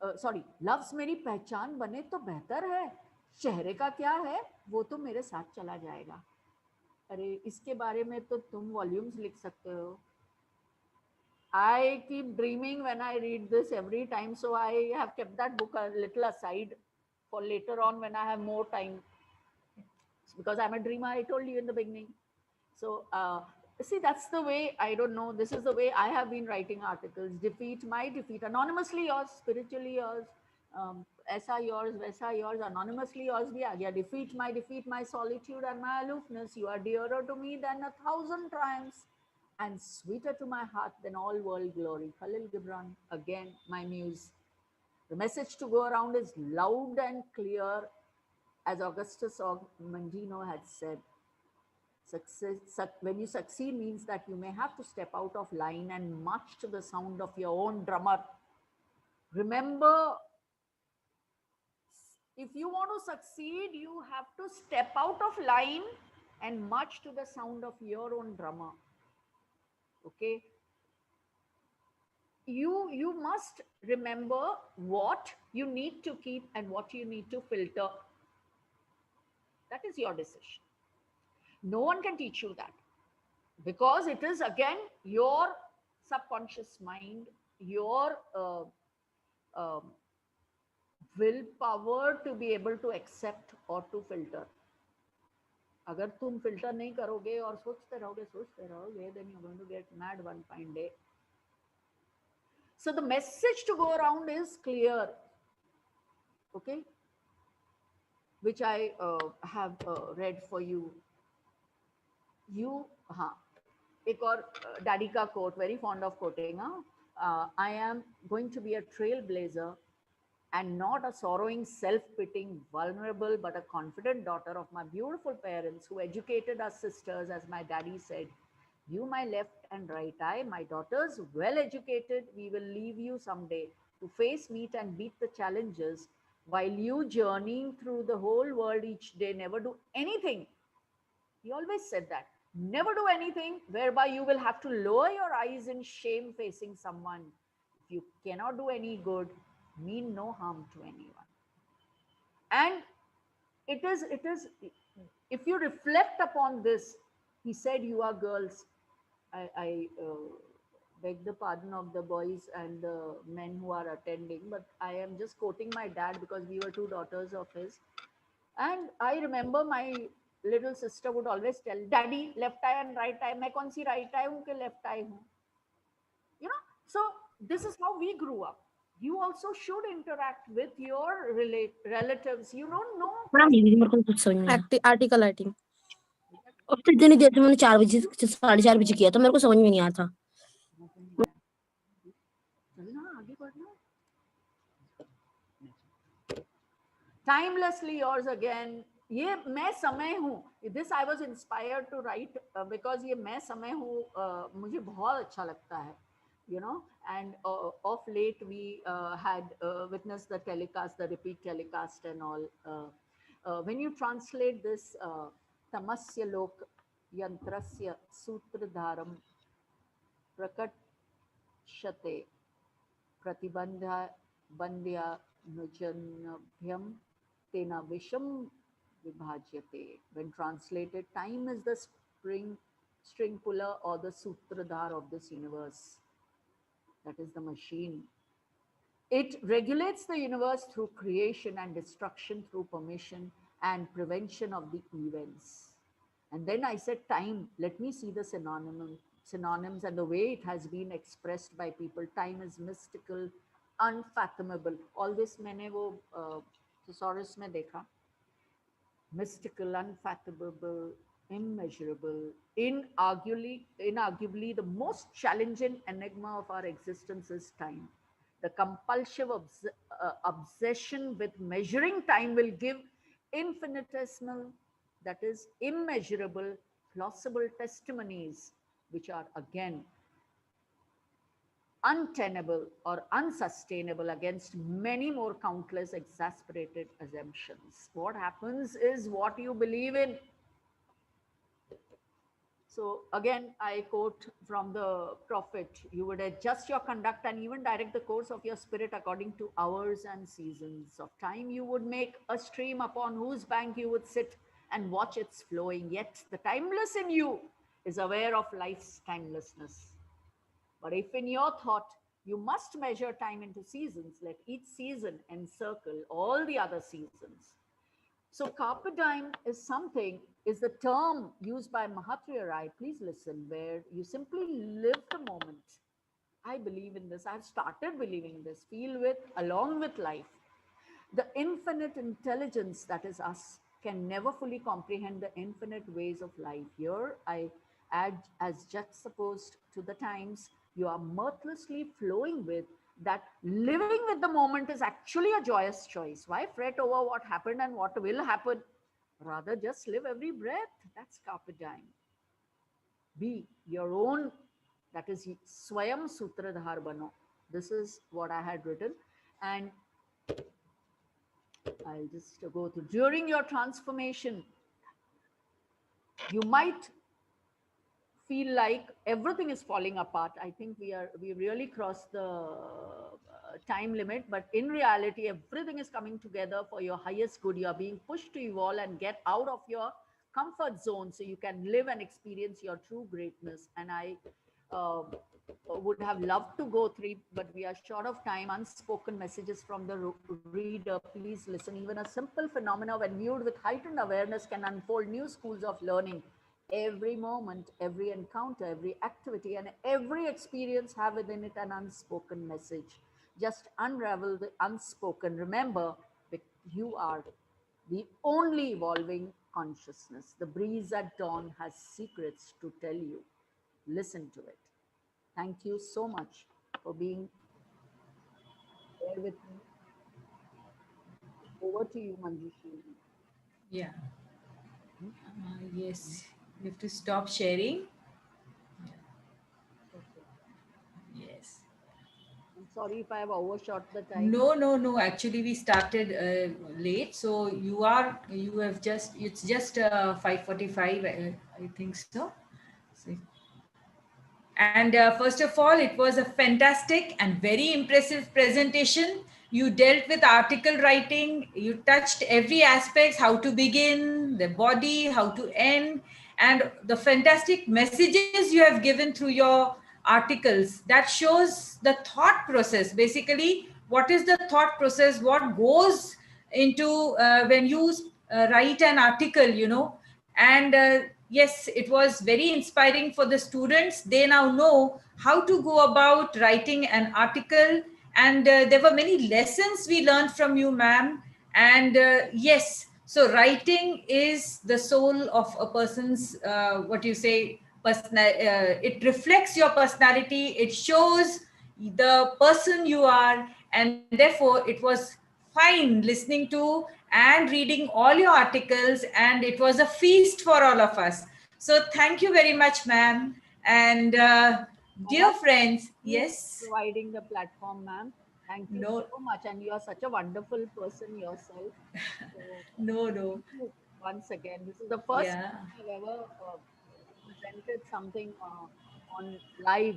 सॉरी, लफ्ज मेरी पहचान बने तो बेहतर है, चेहरे का क्या है वो तो मेरे साथ चला जाएगा. अरे, इसके बारे में तो तुम वॉल्यूम्स लिख सकते हो. I keep dreaming when I read this every time, so I have kept that book a little aside for later on when I have more time, because I'm a dreamer, I told you in the beginning. So see, that's the way, I don't know, this is the way I have been writing articles. Defeat, my defeat, anonymously yours, spiritually yours, ऐसा yours, वैसा yours, anonymously yours भी आ गया. Defeat, my solitude and my aloofness. You are dearer to me than 1,000 triumphs, and sweeter to my heart than all world glory. Khalil Gibran, again, my muse. The message to go around is loud and clear, as Augustus Mangino had said. When you succeed means that you may have to step out of line and march to the sound of your own drummer. Remember, if you want to succeed, you have to step out of line and march to the sound of your own drummer. Okay. You must remember what you need to keep and what you need to filter. That is your decision. No one can teach you that, because it is again your subconscious mind, your um, willpower to be able to accept or to filter. अगर तुम filter नहीं करोगे और सोचते रहोगे, then you're going to get mad one fine day. So the message to go around is clear, okay, which I have read for you. एक और daddy का quote, very fond of quoting, I am going to be a trailblazer and not a sorrowing, self-pitying, vulnerable, but a confident daughter of my beautiful parents who educated us sisters, as my daddy said. You, my left and right eye, my daughters, well educated, we will leave you someday to face, meet, and beat the challenges while you journeying through the whole world each day, never do anything. He always said that. Never do anything whereby you will have to lower your eyes in shame facing someone. If you cannot do any good, mean no harm to anyone. And it is, if you reflect upon this, he said, you are girls. I beg the pardon of the boys and the men who are attending, but I am just quoting my dad because we were two daughters of his. And I remember my little sister would always tell, Daddy, left eye and right eye, मैं कौन सी right eye हूँ कि left eye हूँ? You know, so this is how we grew up. You also should interact with your relatives. You don't know. Ma'am ये भी मेरे को कुछ समझ में आर्टिकल राइटिंग और तो इतनी देर से मैंने 4 बजे 4:30 बजे किया तो मेरे को समझ में नहीं आया था. Timelessly yours again. ये मैं समय हूँ. This I was inspired to write because ये मैं समय हूँ मुझे बहुत अच्छा लगता है. You know, and of late we had witnessed the telecast, the repeat telecast and all. When you translate this, tamasya lok yantrasya sutradharam prakatshate pratibandha bandhya nujanabhyam tena visham vibhajyate. When translated, time is the string puller or the sutradhar of this universe. That is the machine. It regulates the universe through creation and destruction through permission and prevention of the events. And then I said, time, let me see the synonyms and the way it has been expressed by people. Time is mystical, unfathomable. All this मैंने वो thesaurus में देखा. Mystical, unfathomable, immeasurable, inarguably the most challenging enigma of our existence is time. The compulsive obsession with measuring time will give infinitesimal, that is immeasurable, plausible testimonies, which are again untenable or unsustainable against many more countless exasperated assumptions. What happens is what you believe in. So again, I quote from the prophet, you would adjust your conduct and even direct the course of your spirit according to hours and seasons of time. You would make a stream upon whose bank you would sit and watch its flowing. Yet the timeless in you is aware of life's timelessness. But if in your thought you must measure time into seasons, let each season encircle all the other seasons. So carpe diem is the term used by Mahatria Rai, please listen, where you simply live the moment. I believe in this. I've started believing in this. Feel with, along with life. The infinite intelligence that is us can never fully comprehend the infinite ways of life. Here I add, as juxtaposed to the times you are mirthlessly flowing with, that living with the moment is actually a joyous choice. Why fret over what happened and what will happen? Rather, just live every breath. That's carpe diem. Be your own, that is Swayam Sutradhar Bano. This is what I had written. And I'll just go through. During your transformation, you might feel like everything is falling apart. I think we really crossed the time limit, but in reality, everything is coming together for your highest good. You are being pushed to evolve and get out of your comfort zone so you can live and experience your true greatness. And I uh, would have loved to go through, but we are short of time. Unspoken messages from the reader. Please listen. Even a simple phenomena, when viewed with heightened awareness, can unfold new schools of learning. Every moment, every encounter, every activity, and every experience have within it an unspoken message. Just unravel the unspoken. Remember, you are the only evolving consciousness. The breeze at dawn has secrets to tell you. Listen to it. Thank you so much for being there with me. Over to you, Manjushri. Yeah. Yes. You have to stop sharing. Okay. Yes. I'm sorry if I have overshot the time. No. Actually, we started late, so you have just it's just 5:45. I think so. So and first of all, it was a fantastic and very impressive presentation. You dealt with article writing, you touched every aspect, how to begin, the body, how to end, and the fantastic messages you have given through your articles. That shows the thought process. Basically, what is the thought process? What goes into when you write an article, and yes, it was very inspiring for the students. They now know how to go about writing an article, and there were many lessons we learned from you, ma'am. And yes, so writing is the soul of a person's what you say it reflects your personality, it shows the person you are, and therefore it was fine listening to and reading all your articles, and it was a feast for all of us. So thank you very much, ma'am. And dear friends, yes. Providing the platform, ma'am. Thank you No, so much. And you are such a wonderful person yourself. So, no. thank you once again. This is the first Yeah. time I've ever presented something on live,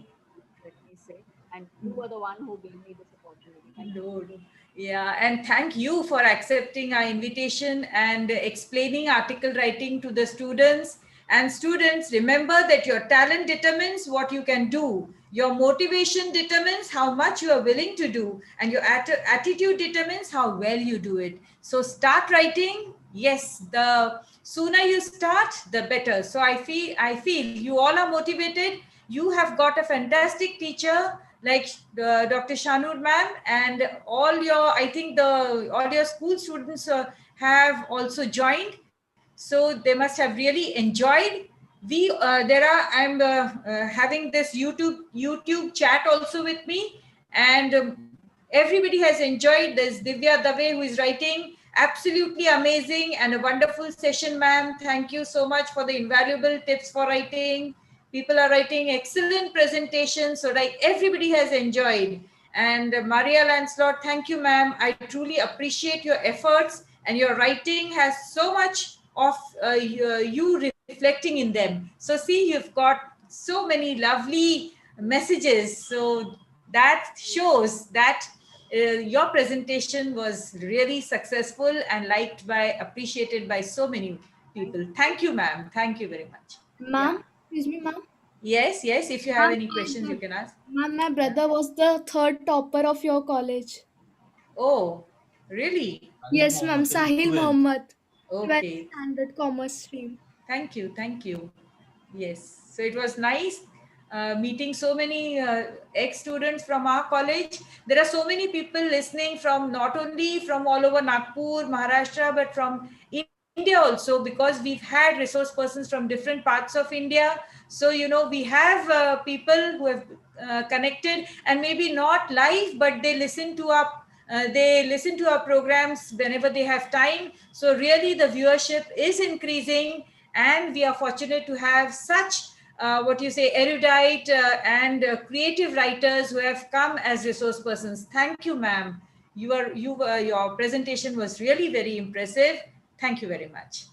let me say. And you were the one who gave me this opportunity. Thank you. No. Yeah, and thank you for accepting our invitation and explaining article writing to the students. And students, remember that your talent determines what you can do. Your motivation determines how much you are willing to do, and your attitude determines how well you do it. So start writing. Yes, the sooner you start, the better. So I feel you all are motivated. You have got a fantastic teacher like Dr. Shanoor ma'am, and all your, I think all your school students have also joined. So they must have really enjoyed. I'm having this YouTube chat also with me, and everybody has enjoyed this. Divya Dave, who is writing, absolutely amazing and a wonderful session, ma'am. Thank you so much for the invaluable tips for writing. People are writing excellent presentations, so like everybody has enjoyed. And Maria Lancelot, thank you, ma'am. I truly appreciate your efforts, and your writing has so much of you reflecting in them. So see, you've got so many lovely messages. So that shows that your presentation was really successful and liked by, appreciated by so many people. Thank you, ma'am. Thank you very much. Ma'am, excuse me, ma'am. Yes. If you have Ma'am, any questions, you can ask. ma'am, my brother was the third topper of your college. Oh, really? Yes, ma'am. Sahil Mohammed. 12th Okay. standard commerce stream. Thank you. Yes. So it was nice meeting so many ex-students from our college. There are so many people listening from not only from all over Nagpur, Maharashtra, but from India also, because we've had resource persons from different parts of India. So, we have people who have connected, and maybe not live, but they listen to our They listen to our programs whenever they have time. So really the viewership is increasing, and we are fortunate to have such erudite and creative writers who have come as resource persons. Thank you, ma'am. Your presentation was really very impressive. Thank you very much.